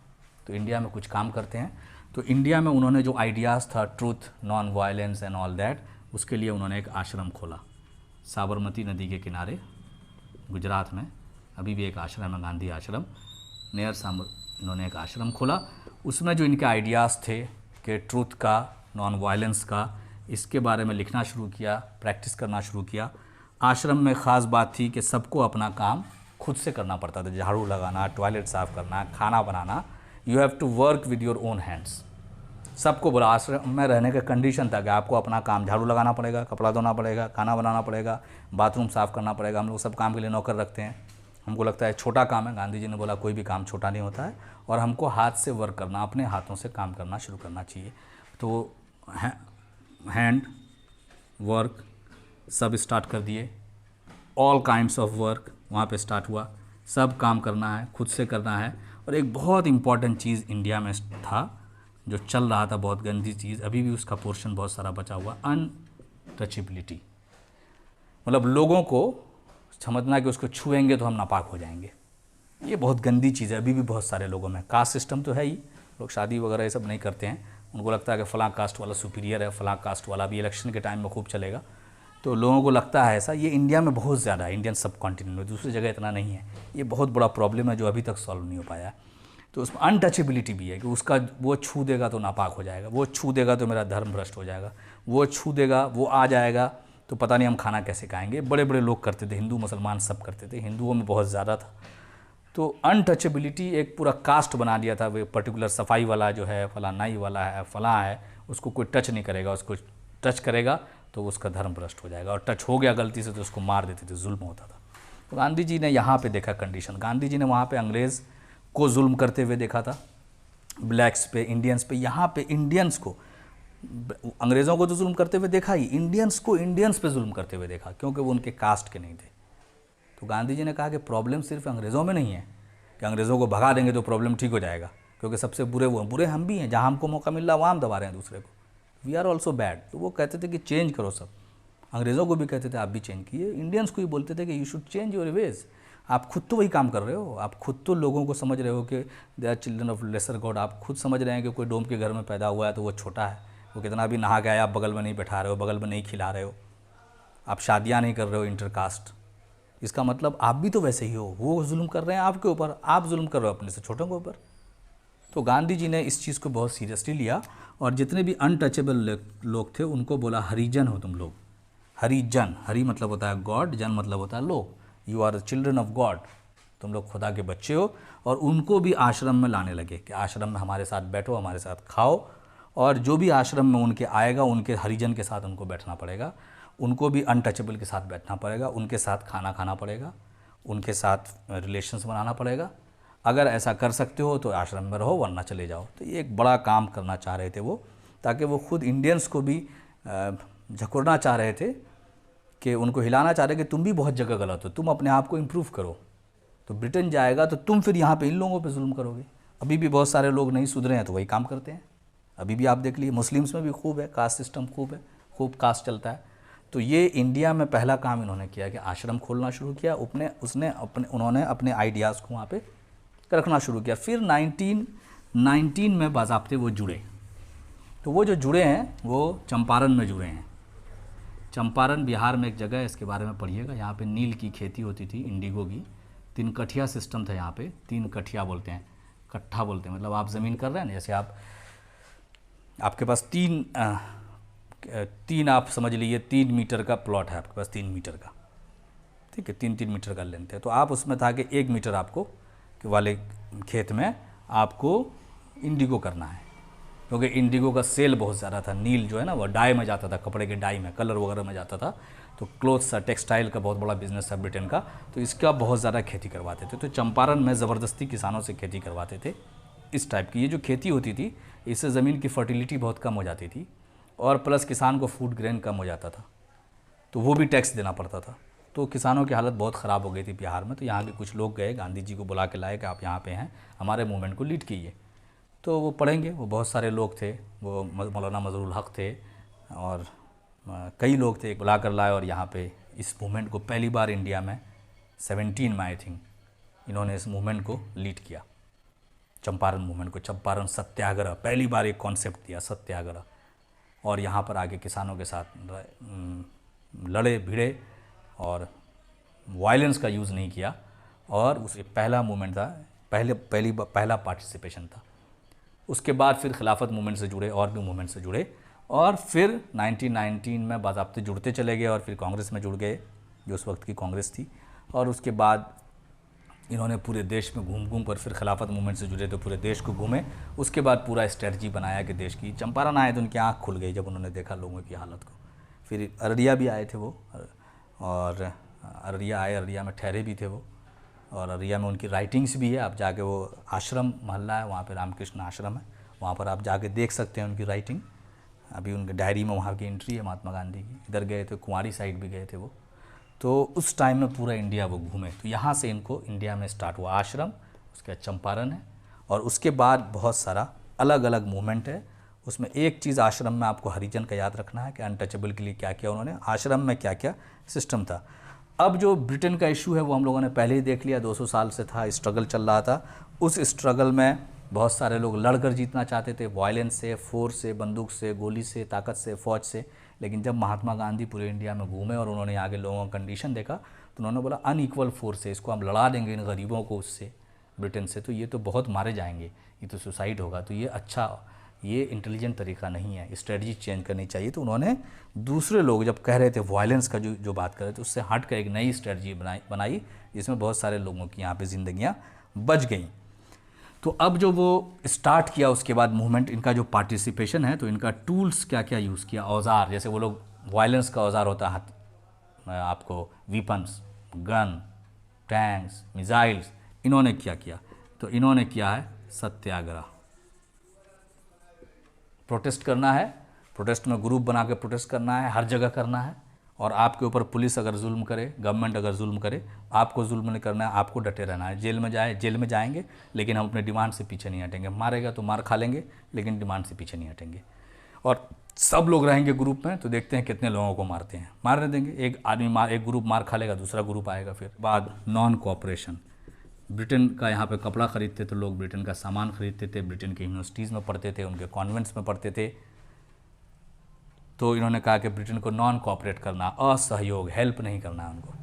तो इंडिया में कुछ काम करते हैं। तो इंडिया में उन्होंने जो आइडियाज़ था, truth, non violence and all that, उसके लिए उन्होंने एक आश्रम खोला साबरमती नदी के किनारे गुजरात में। अभी भी एक आश्रम है, गांधी आश्रम, नियर साबर। इन्होंने एक आश्रम खोला, उसमें जो इनके आइडियाज़ थे कि ट्रूथ का, नॉन वायलेंस का, इसके बारे में लिखना शुरू किया, प्रैक्टिस करना शुरू किया। आश्रम में ख़ास बात थी कि सबको अपना काम खुद से करना पड़ता था, झाड़ू लगाना, टॉयलेट साफ़ करना, खाना बनाना, you have to work with your own hands. सबको बोला, आश्रम में रहने का कंडीशन था कि आपको अपना काम, झाड़ू लगाना पड़ेगा, कपड़ा धोना पड़ेगा, खाना बनाना पड़ेगा, बाथरूम साफ़ करना पड़ेगा। हम लोग सब काम के लिए नौकर रखते हैं, हमको लगता है छोटा काम है। गांधी जी ने बोला कोई भी काम छोटा नहीं होता है, और हमको हाथ से वर्क करना, अपने हाथों से काम करना शुरू करना चाहिए। तो हैंड वर्क सब स्टार्ट कर दिए। ऑल काइंड्स ऑफ वर्क वहाँ पे स्टार्ट हुआ। सब काम करना है, खुद से करना है। और एक बहुत इम्पॉर्टेंट चीज़ इंडिया में था जो चल रहा था, बहुत गंदी चीज़, अभी भी उसका पोर्शन बहुत सारा बचा हुआ, अनटचेबिलिटी। मतलब लोगों को समझना कि उसको छुएंगे तो हम नापाक हो जाएंगे। ये बहुत गंदी चीज़ है अभी भी बहुत सारे लोगों में। कास्ट सिस्टम तो है ही, लोग शादी वगैरह ये सब नहीं करते हैं, उनको लगता है कि फ़लाँ कास्ट वाला सुपीरियर है, फ़लाँ कास्ट वाला भी इलेक्शन के टाइम में खूब चलेगा, तो लोगों को लगता है ऐसा। ये इंडिया में बहुत ज़्यादा है, इंडियन सब कॉन्टिनेंट में, दूसरी जगह इतना नहीं है। ये बहुत बड़ा प्रॉब्लम है जो अभी तक सॉल्व नहीं हो पाया। तो उसमें अनटचेबिलिटी भी है कि उसका वो छू देगा तो नापाक हो जाएगा, वो छू देगा तो मेरा धर्म भ्रष्ट हो जाएगा, वो छू देगा, वो आ जाएगा तो पता नहीं हम खाना कैसे खाएंगे। बड़े बड़े लोग करते थे, हिंदू मुसलमान सब करते थे, हिंदुओं में बहुत ज़्यादा था। तो अनटचेबिलिटी एक पूरा कास्ट बना दिया था। वो पर्टिकुलर सफाई वाला जो है, फला नाई वाला है, फला है, उसको कोई टच नहीं करेगा, उसको टच करेगा तो उसका धर्म भ्रष्ट हो जाएगा, और टच हो गया गलती से तो उसको मार देते थे, जुल्म होता था। तो गांधी जी ने यहाँ पे देखा कंडीशन। गांधी जी ने वहाँ पे अंग्रेज़ को जुल्म करते हुए देखा था, ब्लैक्स पे, इंडियंस पे। यहाँ पे इंडियंस को, अंग्रेज़ों को तो जुल्म करते हुए देखा ही, इंडियंस को इंडियंस पे जुल्म करते हुए देखा, क्योंकि वो उनके कास्ट के नहीं थे। तो गांधी जी ने कहा कि प्रॉब्लम सिर्फ अंग्रेज़ों में नहीं है कि अंग्रेज़ों को भगा देंगे तो प्रॉब्लम ठीक हो जाएगा, क्योंकि सबसे बुरे वो हैं, बुरे हम भी हैं। जहाँ हमको मौका मिल रहा है वहाँ हम दबा रहे हैं दूसरे को। We are also bad. तो वो कहते थे कि चेंज करो सब। अंग्रेज़ों को भी कहते थे आप भी चेंज कीजिए, इंडियंस को भी बोलते थे कि you should change your ways. आप खुद तो वही काम कर रहे हो, आप खुद तो लोगों को समझ रहे हो कि they are children of lesser god. आप खुद समझ रहे हैं कि कोई डोम के घर में पैदा हुआ है तो वो छोटा है, वो कितना भी नहा के आया, आप बगल में नहीं बैठा रहे हो, बगल में नहीं खिला रहे हो, आप शादियाँ नहीं कर रहे हो इंटरकास्ट। इसका मतलब आप भी तो वैसे ही हो। वो जुल्म कर रहे हैं आपके ऊपर, आप जुल्म कर रहे हो अपने से छोटों के ऊपर। तो गांधी जी ने इस चीज़ को बहुत सीरियसली लिया, और जितने भी अनटचेबल लोग थे उनको बोला हरिजन हो तुम लोग। हरिजन, हरि मतलब होता है गॉड, जन मतलब होता है लोग। You are the children of God, तुम लोग खुदा के बच्चे हो। और उनको भी आश्रम में लाने लगे कि आश्रम में हमारे साथ बैठो, हमारे साथ खाओ, और जो भी आश्रम में उनके आएगा उनके हरिजन के साथ उनको बैठना पड़ेगा, उनको भी अनटचेबल के साथ बैठना पड़ेगा, उनके साथ खाना खाना पड़ेगा, उनके साथ रिलेशंस बनाना पड़ेगा। अगर ऐसा कर सकते हो तो आश्रम में रहो, वरना चले जाओ। तो ये एक बड़ा काम करना चाह रहे थे वो, ताकि वो खुद इंडियंस को भी झकोरना चाह रहे थे, कि उनको हिलाना चाह रहे कि तुम भी बहुत जगह गलत हो, तुम अपने आप को इम्प्रूव करो। तो ब्रिटेन जाएगा तो तुम फिर यहाँ पे इन लोगों पे जुल्म करोगे। अभी भी बहुत सारे लोग नहीं सुधरे हैं तो वही काम करते हैं। अभी भी आप देख लीजिए, मुस्लिम्स में भी खूब है, कास्ट सिस्टम खूब है, खूब कास्ट चलता है। तो ये इंडिया में पहला काम इन्होंने किया कि आश्रम खोलना शुरू किया। उन्होंने अपने आइडियाज़ को वहाँ पे रखना शुरू किया। फिर 1919 में बाज़ाब्ते वो जुड़े। तो वो जो जुड़े हैं वो चंपारण में जुड़े हैं। चंपारण बिहार में एक जगह है, इसके बारे में पढ़िएगा। यहाँ पे नील की खेती होती थी, इंडिगो की। 3 कठिया सिस्टम था यहाँ पे। 3 कठिया बोलते हैं, कट्ठा बोलते हैं, मतलब आप ज़मीन कर रहे हैं ना, जैसे आपके पास तीन आप समझ लीजिए 3 मीटर का प्लॉट है आपके पास, 3 मीटर का, ठीक है, 3-3 मीटर का लेंथ है। तो आप उसमें था कि 1 मीटर आपको वाले खेत में आपको इंडिगो करना है, क्योंकि इंडिगो का सेल बहुत ज़्यादा था। नील जो है ना वो डाई में जाता था, कपड़े के डाई में, कलर वगैरह में जाता था। तो क्लोथ्स था, टेक्सटाइल का बहुत बड़ा बिजनेस था ब्रिटेन का, तो इसका बहुत ज़्यादा खेती करवाते थे। तो चंपारण में ज़बरदस्ती किसानों से खेती करवाते थे इस टाइप की। ये जो खेती होती थी इससे ज़मीन की फर्टिलिटी बहुत कम हो जाती थी, और प्लस किसान को फूड ग्रेन कम हो जाता था, तो वो भी टैक्स देना पड़ता था। तो किसानों की हालत बहुत ख़राब हो गई थी बिहार में। तो यहाँ के कुछ लोग गए, गांधी जी को बुला के लाए कि आप यहाँ पे हैं, हमारे मूवमेंट को लीड कीजिए। तो वो पढ़ेंगे, वो बहुत सारे लोग थे, वो मौलाना मजरूल हक थे और कई लोग थे, बुला कर लाए। और यहाँ पे इस मूवमेंट को पहली बार इंडिया में 17 में आई थिंक इन्होंने इस मूवमेंट को लीड किया, चंपारण मूवमेंट को। चंपारण सत्याग्रह, पहली बार एक कॉन्सेप्ट दिया, सत्याग्रह। और यहाँ पर आगे किसानों के साथ लड़े भिड़े और वायलेंस का यूज़ नहीं किया। और उसे पहला मूवमेंट था, पहला पार्टिसिपेशन था। उसके बाद फिर खिलाफत मूवमेंट से जुड़े, और भी मूवमेंट से जुड़े, और फिर 1919 में बाज़ाब्ते जुड़ते चले गए, और फिर कांग्रेस में जुड़ गए जो उस वक्त की कांग्रेस थी। और उसके बाद इन्होंने पूरे देश में घूम कर, फिर खिलाफत मूवमेंट से जुड़े तो पूरे देश को घूमे। उसके बाद पूरा स्ट्रेटजी बनाया कि देश की। चंपारण आए तो उनकी आँख खुल गई जब उन्होंने देखा लोगों की हालत को। फिर अररिया भी आए थे वो, और अररिया आए, अररिया में ठहरे भी थे वो, और अररिया में उनकी राइटिंग्स भी है। आप जाके, वो आश्रम मोहल्ला है वहाँ पे, रामकृष्ण आश्रम है, वहाँ पर आप जाके देख सकते हैं उनकी राइटिंग। अभी उनके डायरी में वहाँ की एंट्री है महात्मा गांधी की। इधर गए थे, कुंवारी साइड भी गए थे वो। तो उस टाइम में पूरा इंडिया वो घूमे। तो यहाँ से इनको इंडिया में स्टार्ट हुआ आश्रम, उसके बाद चंपारण है, और उसके बाद बहुत सारा अलग अलग मूवमेंट है। उसमें एक चीज़ आश्रम में आपको हरिजन का याद रखना है कि अनटचेबल के लिए क्या किया उन्होंने, आश्रम में क्या क्या सिस्टम था। अब जो ब्रिटेन का इशू है वो हम लोगों ने पहले ही देख लिया, 200 साल से था, स्ट्रगल चल रहा था। उस स्ट्रगल में बहुत सारे लोग लड़कर जीतना चाहते थे, वायलेंस से, फोर्स से, बंदूक से, गोली से, ताकत से, फौज से। लेकिन जब महात्मा गांधी पूरे इंडिया में घूमे और उन्होंने आगे लोगों का कंडीशन देखा तो उन्होंने बोला अनइक्वल फोर्स है, इसको हम लड़ा देंगे इन गरीबों को उससे, ब्रिटेन से, तो ये तो बहुत मारे जाएंगे, ये तो सुसाइड होगा, तो ये अच्छा, ये इंटेलिजेंट तरीका नहीं है, स्ट्रेटजी चेंज करनी चाहिए। तो उन्होंने दूसरे लोग जब कह रहे थे वायलेंस का जो बात कर रहे थे, उससे हट कर एक नई स्ट्रेटजी बनाई जिसमें बहुत सारे लोगों की यहाँ पे ज़िंदगियाँ बच गई। तो अब जो वो स्टार्ट किया उसके बाद मूवमेंट, इनका जो पार्टिसिपेशन है, तो इनका टूल्स क्या क्या यूज़ किया, औजार, जैसे वो लोग वायलेंस का औजार होता है आपको, वीपन्स, गन, टैंक्स, मिसाइल्स, इन्होंने क्या किया, तो इन्होंने किया है सत्याग्रह। प्रोटेस्ट करना है, प्रोटेस्ट में ग्रुप बना के प्रोटेस्ट करना है, हर जगह करना है। और आपके ऊपर पुलिस अगर जुल्म करे, गवर्नमेंट अगर जुल्म करे, आपको जुल्म नहीं करना है, आपको डटे रहना है। जेल में जाएंगे, लेकिन हम अपने डिमांड से पीछे नहीं हटेंगे। मारेगा तो मार खा लेंगे, लेकिन डिमांड से पीछे नहीं हटेंगे। और सब लोग रहेंगे ग्रुप में, तो देखते हैं कितने लोगों को मारते हैं, मारने देंगे। एक ग्रुप मार खा लेगा, दूसरा ग्रुप आएगा। फिर बाद नॉन कोऑपरेशन, ब्रिटेन का यहाँ पे कपड़ा खरीदते थे लोग, ब्रिटेन का सामान खरीदते थे, ब्रिटेन की यूनिवर्सिटीज़ में पढ़ते थे, उनके कॉन्वेंट्स में पढ़ते थे। तो इन्होंने कहा कि ब्रिटेन को नॉन कोऑपरेट करना, असहयोग, हेल्प नहीं करना है उनको,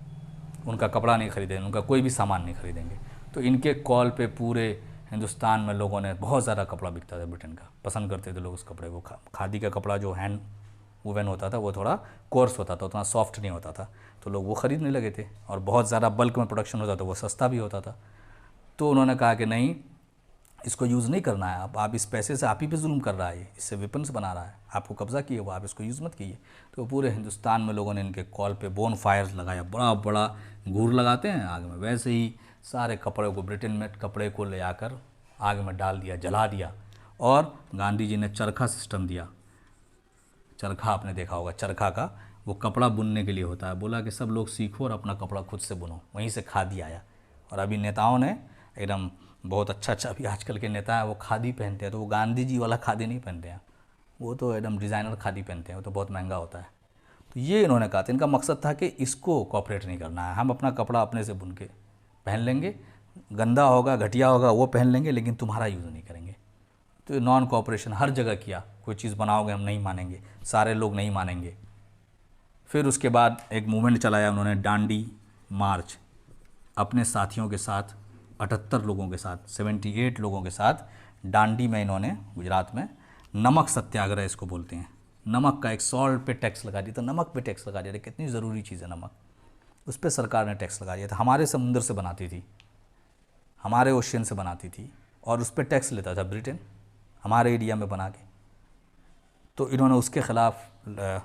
उनका कपड़ा नहीं खरीदेंगे, उनका कोई भी सामान नहीं खरीदेंगे। तो इनके कॉल पे पूरे हिंदुस्तान में लोगों ने, बहुत ज़्यादा कपड़ा बिकता था ब्रिटेन का, पसंद करते थे लोग उस कपड़े को। खादी का कपड़ा जो हैंड वूवन होता था वो थोड़ा कोर्स होता था, उतना सॉफ्ट नहीं होता था, तो लोग वो ख़रीदने लगे थे। और बहुत ज़्यादा बल्क में प्रोडक्शन होता था, वो सस्ता भी होता था। तो उन्होंने कहा कि नहीं, इसको यूज़ नहीं करना है, आप इस पैसे से आप ही पे जुल्म कर रहा है, इससे वेपन्स बना रहा है, आपको कब्ज़ा किए वो, आप इसको यूज़ मत कीजिए। तो पूरे हिंदुस्तान में लोगों ने इनके कॉल पे बोन फायर्स लगाया, बड़ा बड़ा घूर लगाते हैं आग में, वैसे ही सारे कपड़े को, ब्रिटेन में कपड़े को ले आकर आग में डाल दिया, जला दिया। और गांधी जी ने चरखा सिस्टम दिया। चरखा आपने देखा होगा, चरखा का वो कपड़ा बुनने के लिए होता है। बोला कि सब लोग सीखो और अपना कपड़ा खुद से बुनो, वहीं से खादी आया। और अभी नेताओं ने एकदम बहुत अच्छा अभी आजकल के नेता हैं वो खादी पहनते हैं, तो वो गांधी जी वाला खादी नहीं पहनते हैं, वो तो एकदम डिज़ाइनर खादी पहनते हैं, वो तो बहुत महंगा होता है। तो ये इन्होंने कहा था, इनका मकसद था कि इसको कॉपरेट नहीं करना है, हम अपना कपड़ा अपने से बुन के पहन लेंगे, गंदा होगा, घटिया होगा, वो पहन लेंगे, लेकिन तुम्हारा यूज़ नहीं करेंगे। तो नॉन कॉपरेशन हर जगह किया, कोई चीज़ बनाओगे हम नहीं मानेंगे, सारे लोग नहीं मानेंगे। फिर उसके बाद एक मूवमेंट चलाया उन्होंने, डांडी मार्च, अपने साथियों के साथ 78 लोगों के साथ, 78 लोगों के साथ डांडी में इन्होंने, गुजरात में, नमक सत्याग्रह इसको बोलते हैं। नमक का, एक सॉल्ट पे टैक्स लगा दिया, तो नमक पे टैक्स लगा दिया था, कितनी ज़रूरी चीज़ है नमक, उस पर सरकार ने टैक्स लगा दिया था। हमारे समुंदर से बनाती थी, हमारे ओशियन से बनाती थी, और उस पर टैक्स लेता था ब्रिटेन, हमारे एरिया में बना के। तो इन्होंने उसके ख़िलाफ़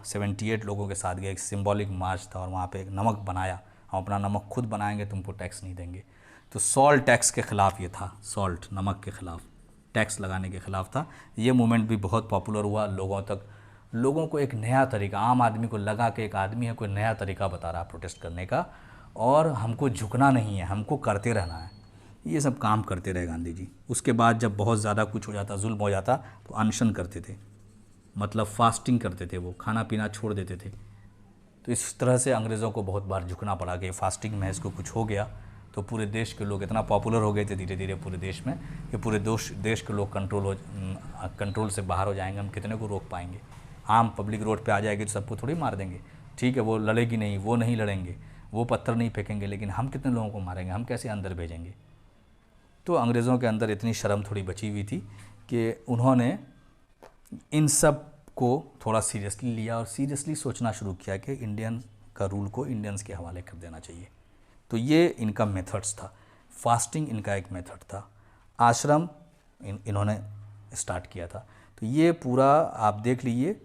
78 लोगों के साथ गए, एक सिंबॉलिक मार्च था, और वहाँ पे एक नमक बनाया, हम अपना नमक खुद बनाएंगे, तुमको टैक्स नहीं देंगे। तो सॉल्ट टैक्स के ख़िलाफ़ ये था, सॉल्ट, नमक के ख़िलाफ़, टैक्स लगाने के ख़िलाफ़ था। ये मूवमेंट भी बहुत पॉपुलर हुआ, लोगों तक, लोगों को एक नया तरीका, आम आदमी को लगा कि एक आदमी है, कोई नया तरीका बता रहा है प्रोटेस्ट करने का, और हमको झुकना नहीं है, हमको करते रहना है। ये सब काम करते रहे गांधी जी। उसके बाद जब बहुत ज़्यादा कुछ हो जाता, जुल्म हो जाता, तो अनशन करते थे, मतलब फास्टिंग करते थे, वो खाना पीना छोड़ देते थे। तो इस तरह से अंग्रेज़ों को बहुत बार झुकना पड़ा कि फास्टिंग में इसको कुछ हो गया तो पूरे देश के लोग इतना पॉपुलर हो गए थे धीरे धीरे पूरे देश में कि पूरे देश के लोग कंट्रोल से बाहर हो जाएंगे, हम कितने को रोक पाएंगे। आम पब्लिक रोड पे आ जाएगी तो सबको थोड़ी मार देंगे, ठीक है, वो लड़ेगी नहीं, वो नहीं लड़ेंगे, वो पत्थर नहीं फेंकेंगे, लेकिन हम कितने लोगों को मारेंगे, हम कैसे अंदर भेजेंगे। तो अंग्रेज़ों के अंदर इतनी शर्म थोड़ी बची हुई थी कि उन्होंने इन सब को थोड़ा सीरियसली लिया और सीरियसली सोचना शुरू किया कि इंडियन का रूल को इंडियंस के हवाले कर देना चाहिए। तो ये इनका मेथड्स था, फास्टिंग इनका एक मेथड था, आश्रम इन्होंने स्टार्ट किया था। तो ये पूरा आप देख लीजिए,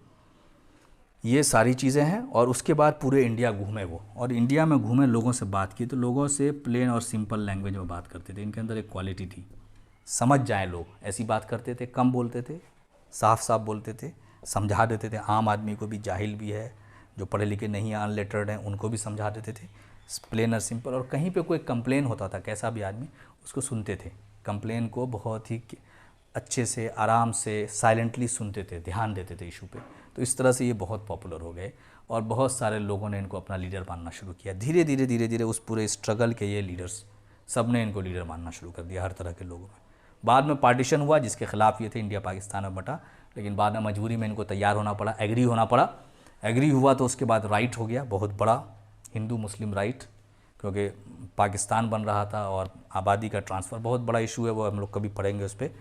ये सारी चीज़ें हैं। और उसके बाद पूरे इंडिया घूमे वो, और इंडिया में घूमे, लोगों से बात की, तो लोगों से प्लेन और सिंपल लैंग्वेज में बात करते थे। इनके अंदर एक क्वालिटी थी, समझ जाए लोग, ऐसी बात करते थे, कम बोलते थे, साफ साफ बोलते थे, समझा देते थे। आम आदमी को भी, जाहिल भी है, जो पढ़े लिखे नहीं हैं, अनलेटर्ड हैं, उनको भी समझा देते थे, प्लेन और सिंपल। और कहीं पे कोई कंप्लेन होता था, कैसा भी आदमी, उसको सुनते थे। कंप्लेन को बहुत ही अच्छे से, आराम से, साइलेंटली सुनते थे, ध्यान देते थे इशू पे। तो इस तरह से ये बहुत पॉपुलर हो गए और बहुत सारे लोगों ने इनको अपना लीडर मानना शुरू किया। धीरे धीरे धीरे धीरे उस पूरे स्ट्रगल के ये लीडर्स सब ने इनको लीडर मानना शुरू कर दिया, हर तरह के लोगों में। बाद में पार्टीशन हुआ जिसके खिलाफ ये थे, इंडिया पाकिस्तान में बटा, लेकिन बाद में मजबूरी में इनको तैयार होना पड़ा, एग्री होना पड़ा। एग्री हुआ तो उसके बाद राइट हो गया, बहुत बड़ा हिंदू मुस्लिम राइट, क्योंकि पाकिस्तान बन रहा था और आबादी का ट्रांसफ़र बहुत बड़ा इशू है, वो हम लोग कभी पढ़ेंगे उस पर।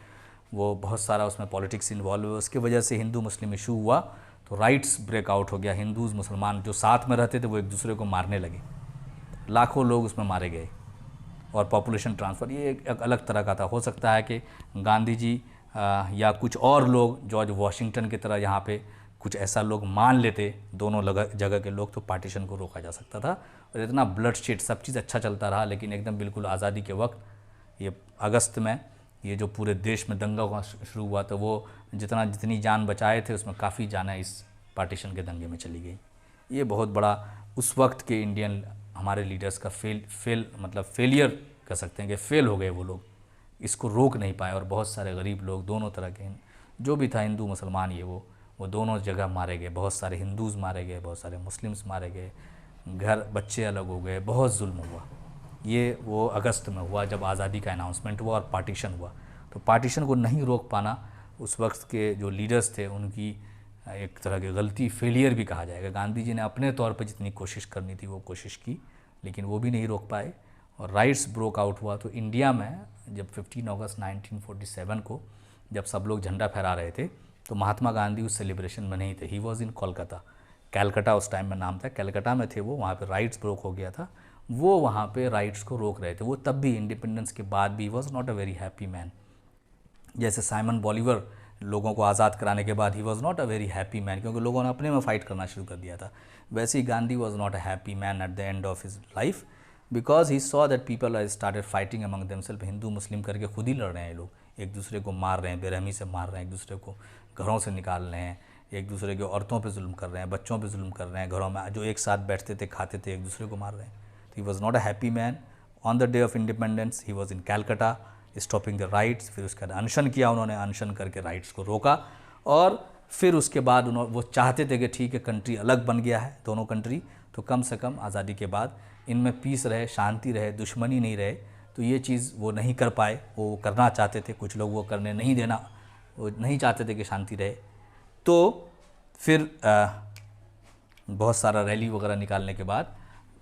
वो बहुत सारा उसमें पॉलिटिक्स इन्वॉल्व है, उसकी वजह से हिंदू मुस्लिम इशू हुआ तो राइट्स ब्रेकआउट हो गया। हिंदूज़ मुसलमान जो साथ में रहते थे वो एक दूसरे को मारने लगे, लाखों लोग उसमें मारे गए। और पॉपुलेशन ट्रांसफ़र ये एक अलग तरह का था। हो सकता है कि गांधी जी या कुछ और लोग, जॉर्ज वाशिंगटन की तरह यहाँ पे कुछ ऐसा लोग मान लेते, दोनों जगह के लोग, तो पार्टीशन को रोका जा सकता था। और इतना ब्लड शेड, सब चीज़ अच्छा चलता रहा, लेकिन एकदम बिल्कुल आज़ादी के वक्त ये अगस्त में ये जो पूरे देश में दंगा हुआ शुरू हुआ, तो वो जितनी जान बचाए थे उसमें काफ़ी जानें इस पार्टीशन के दंगे में चली गई। ये बहुत बड़ा उस वक्त के इंडियन हमारे लीडर्स का फेलियर कह सकते हैं कि फेल हो गए वो लोग, इसको रोक नहीं पाए। और बहुत सारे गरीब लोग, दोनों तरह के जो भी था, हिंदू मुसलमान, ये वो दोनों जगह मारे गए। बहुत सारे हिंदूज़ मारे गए, बहुत सारे मुस्लिम्स मारे गए, घर बच्चे अलग हो गए, बहुत जुल्म हुआ। ये वो अगस्त में हुआ जब आज़ादी का अनाउंसमेंट हुआ और पार्टीशन हुआ। तो पार्टीशन को नहीं रोक पाना उस वक्त के जो लीडर्स थे उनकी एक तरह की गलती, फेलियर भी कहा जाएगा। गांधी जी ने अपने तौर पर जितनी कोशिश करनी थी वो कोशिश की, लेकिन वो भी नहीं रोक पाए और राइट्स ब्रोक आउट हुआ। तो इंडिया में जब 15 अगस्त 1947 को जब सब लोग झंडा फहरा रहे थे, तो महात्मा गांधी उस सेलिब्रेशन में नहीं थे। ही वॉज इन कोलकाता, कैलकाटा उस टाइम में नाम था, कैलकाटा में थे वो। वहाँ पे राइट्स ब्रोक हो गया था, वो वहाँ पे राइट्स को रोक रहे थे। वो तब भी, इंडिपेंडेंस के बाद भी, was not a very happy man. जैसे साइमन बॉलीवर लोगों को आज़ाद कराने के बाद ही was not a very happy man, क्योंकि लोगों ने अपने में फ़ाइट करना शुरू कर दिया था। वैसे ही Gandhi was not a happy man at the end of his life, because he saw that people are started fighting among themselves. Hindu Muslim करके खुद ही लड़ रहे हैं लोग, एक दूसरे को मार रहे हैं, बेरहमी से मार रहे हैं, एक दूसरे को घरों से निकाल रहे हैं, एक दूसरे के औरतों पे जुल्म कर रहे हैं, बच्चों पे जुल्म कर रहे हैं, घरों में जो एक साथ बैठते थे, खाते थे, एक दूसरे को मार रहे हैं। तो he was not a happy man. On the day of independence he was in Calcutta stopping the rights. फिर उसके बाद अनशन किया उन्होंने, अनशन करके राइट्स को रोका। और फिर उसके बाद वो चाहते थे कि ठीक है, कंट्री अलग बन गया है, दोनों कंट्री, तो कम से कम आज़ादी के बाद इनमें पीस रहे, शांति रहे, दुश्मनी नहीं रहे। तो ये चीज़ वो नहीं कर पाए, वो करना चाहते थे, कुछ लोग वो करने नहीं देना, वो नहीं चाहते थे कि शांति रहे। तो फिर बहुत सारा रैली वगैरह निकालने के बाद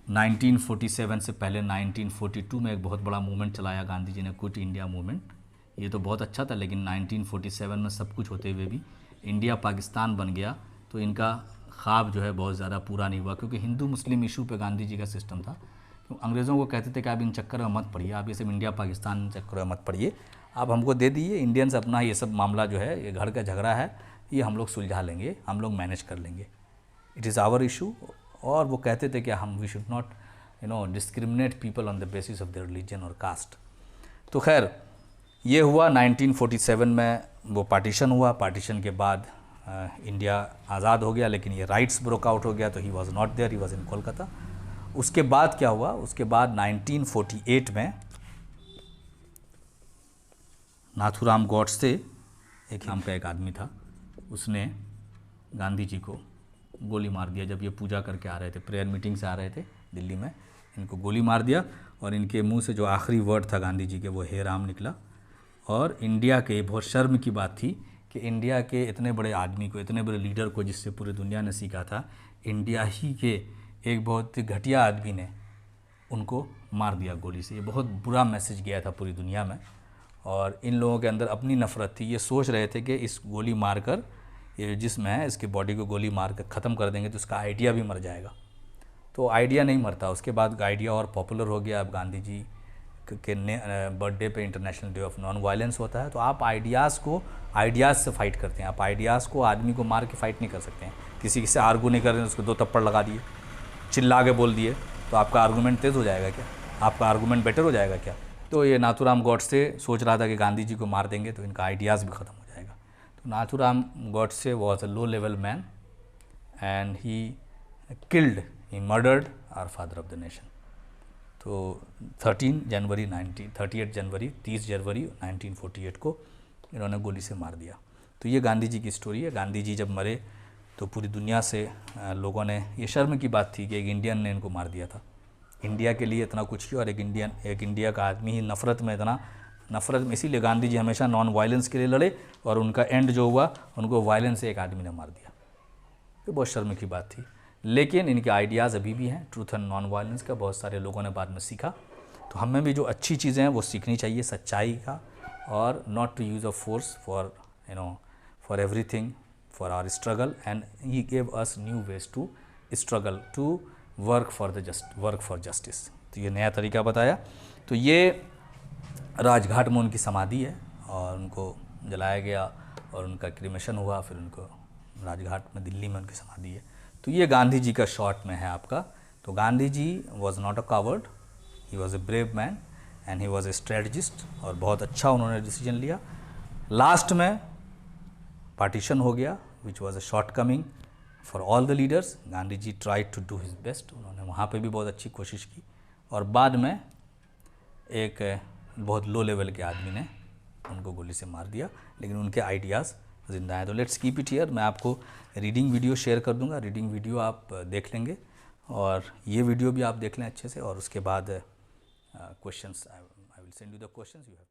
1947 से पहले 1942 में एक बहुत बड़ा मूवमेंट चलाया गांधी जी ने, क्विट इंडिया मूवमेंट। ये तो बहुत अच्छा था, लेकिन 1947 में सब कुछ होते हुए भी इंडिया पाकिस्तान बन गया, तो इनका ख्वाब जो है बहुत ज़्यादा पूरा नहीं हुआ, क्योंकि हिंदू मुस्लिम इशू पे गांधी जी का सिस्टम था। तो अंग्रेज़ों को कहते थे कि आप इन चक्कर में मत पड़िए, आप ये सब इंडिया पाकिस्तान चक्कर में मत पड़िए, आप हमको दे दीजिए, इंडियंस अपना ये सब मामला जो है, ये घर का झगड़ा है, ये हम लोग सुलझा लेंगे, हम लोग मैनेज कर लेंगे, इट इज़ आवर इशू। और वो कहते थे कि हम we should not discriminate people on the basis of their religion और कास्ट। तो खैर ये हुआ 1947 में, वो पार्टीशन हुआ। पार्टीशन के बाद इंडिया आज़ाद हो गया, लेकिन ये राइट्स ब्रोक आउट हो गया, तो he was not there, he was in Kolkata. उसके बाद क्या हुआ, उसके बाद 1948 में नाथूराम गॉडसे एक नाम का एक आदमी था, उसने गांधी जी को गोली मार दिया। जब ये पूजा करके आ रहे थे, प्रेयर मीटिंग से आ रहे थे दिल्ली में, इनको गोली मार दिया और इनके मुंह से जो आखिरी वर्ड था गांधी जी के, वो हे राम निकला। और इंडिया के, बहुत शर्म की बात थी कि इंडिया के इतने बड़े आदमी को, इतने बड़े लीडर को, जिससे पूरी दुनिया ने सीखा था, इंडिया ही के एक बहुत घटिया आदमी ने उनको मार दिया गोली से। ये बहुत बुरा मैसेज गया था पूरी दुनिया में, और इन लोगों के अंदर अपनी नफ़रत थी। ये सोच रहे थे कि इस गोली मार कर, ये जिस्म है, इसकी बॉडी को गोली मार कर ख़त्म कर देंगे तो उसका आइडिया भी मर जाएगा। तो आइडिया नहीं मरता, उसके बाद आइडिया और पॉपुलर हो गया। अब गांधी जी के बर्थडे पे international day of non violence होता है, तो आप आइडियाज़ से फाइट करते हैं। आप आइडियाज़ को, आदमी को मार के फाइट नहीं कर सकते हैं। किसी से आर्गू नहीं कर रहे हैं, उसको 2 थप्पड़ लगा दिए, चिल्ला के बोल दिए, तो आपका आर्गूमेंट तेज़ हो जाएगा क्या? आपका आर्गूमेंट बेटर हो जाएगा क्या? तो ये नाथूराम गॉडसे सोच रहा था कि गांधी जी को मार देंगे तो इनका आइडियाज़ भी ख़त्म हो जाएगा। Nathuram Godse was a low level man and he murdered our father of the nation. तो 30 जनवरी 1948 को इन्होंने गोली से मार दिया। तो ये गांधी जी की स्टोरी है। गांधी जी जब मरे तो पूरी दुनिया से लोगों ने, ये शर्म की बात थी कि एक इंडियन ने इनको मार दिया था। इंडिया के लिए इतना कुछ किया और एक इंडिया का आदमी ही नफ़रत में, इसीलिए गांधी जी हमेशा नॉन वायलेंस के लिए लड़े और उनका एंड जो हुआ, उनको वायलेंस से एक आदमी ने मार दिया। तो बहुत शर्म की बात थी, लेकिन इनके आइडियाज़ अभी भी हैं ट्रूथ एंड नॉन वायलेंस का। बहुत सारे लोगों ने बाद में सीखा। तो हमें भी जो अच्छी चीज़ें हैं वो सीखनी चाहिए, सच्चाई का, और not to use of force for everything, for our struggle. And he gave us new ways to struggle, to work for justice. तो ये नया तरीका बताया। तो ये राजघाट में उनकी समाधि है और उनको जलाया गया और उनका क्रिमेशन हुआ, फिर उनको राजघाट में, दिल्ली में उनकी समाधि है। तो ये गांधी जी का शॉर्ट में है आपका। तो Gandhi ji was not a coward, he was a brave man and he was a strategist, और बहुत अच्छा उन्होंने डिसीजन लिया। लास्ट में पार्टीशन हो गया, which was a shortcoming for all the leaders. Gandhi ji tried to do his best, उन्होंने वहाँ पे भी बहुत अच्छी कोशिश की, और बाद में एक बहुत लो लेवल के आदमी ने उनको गोली से मार दिया, लेकिन उनके आइडियाज़ जिंदा हैं। तो लेट्स कीप इट हियर। मैं आपको रीडिंग वीडियो शेयर कर दूंगा, रीडिंग वीडियो आप देख लेंगे, और ये वीडियो भी आप देख लें अच्छे से, और उसके बाद questions, I will send you the questions you have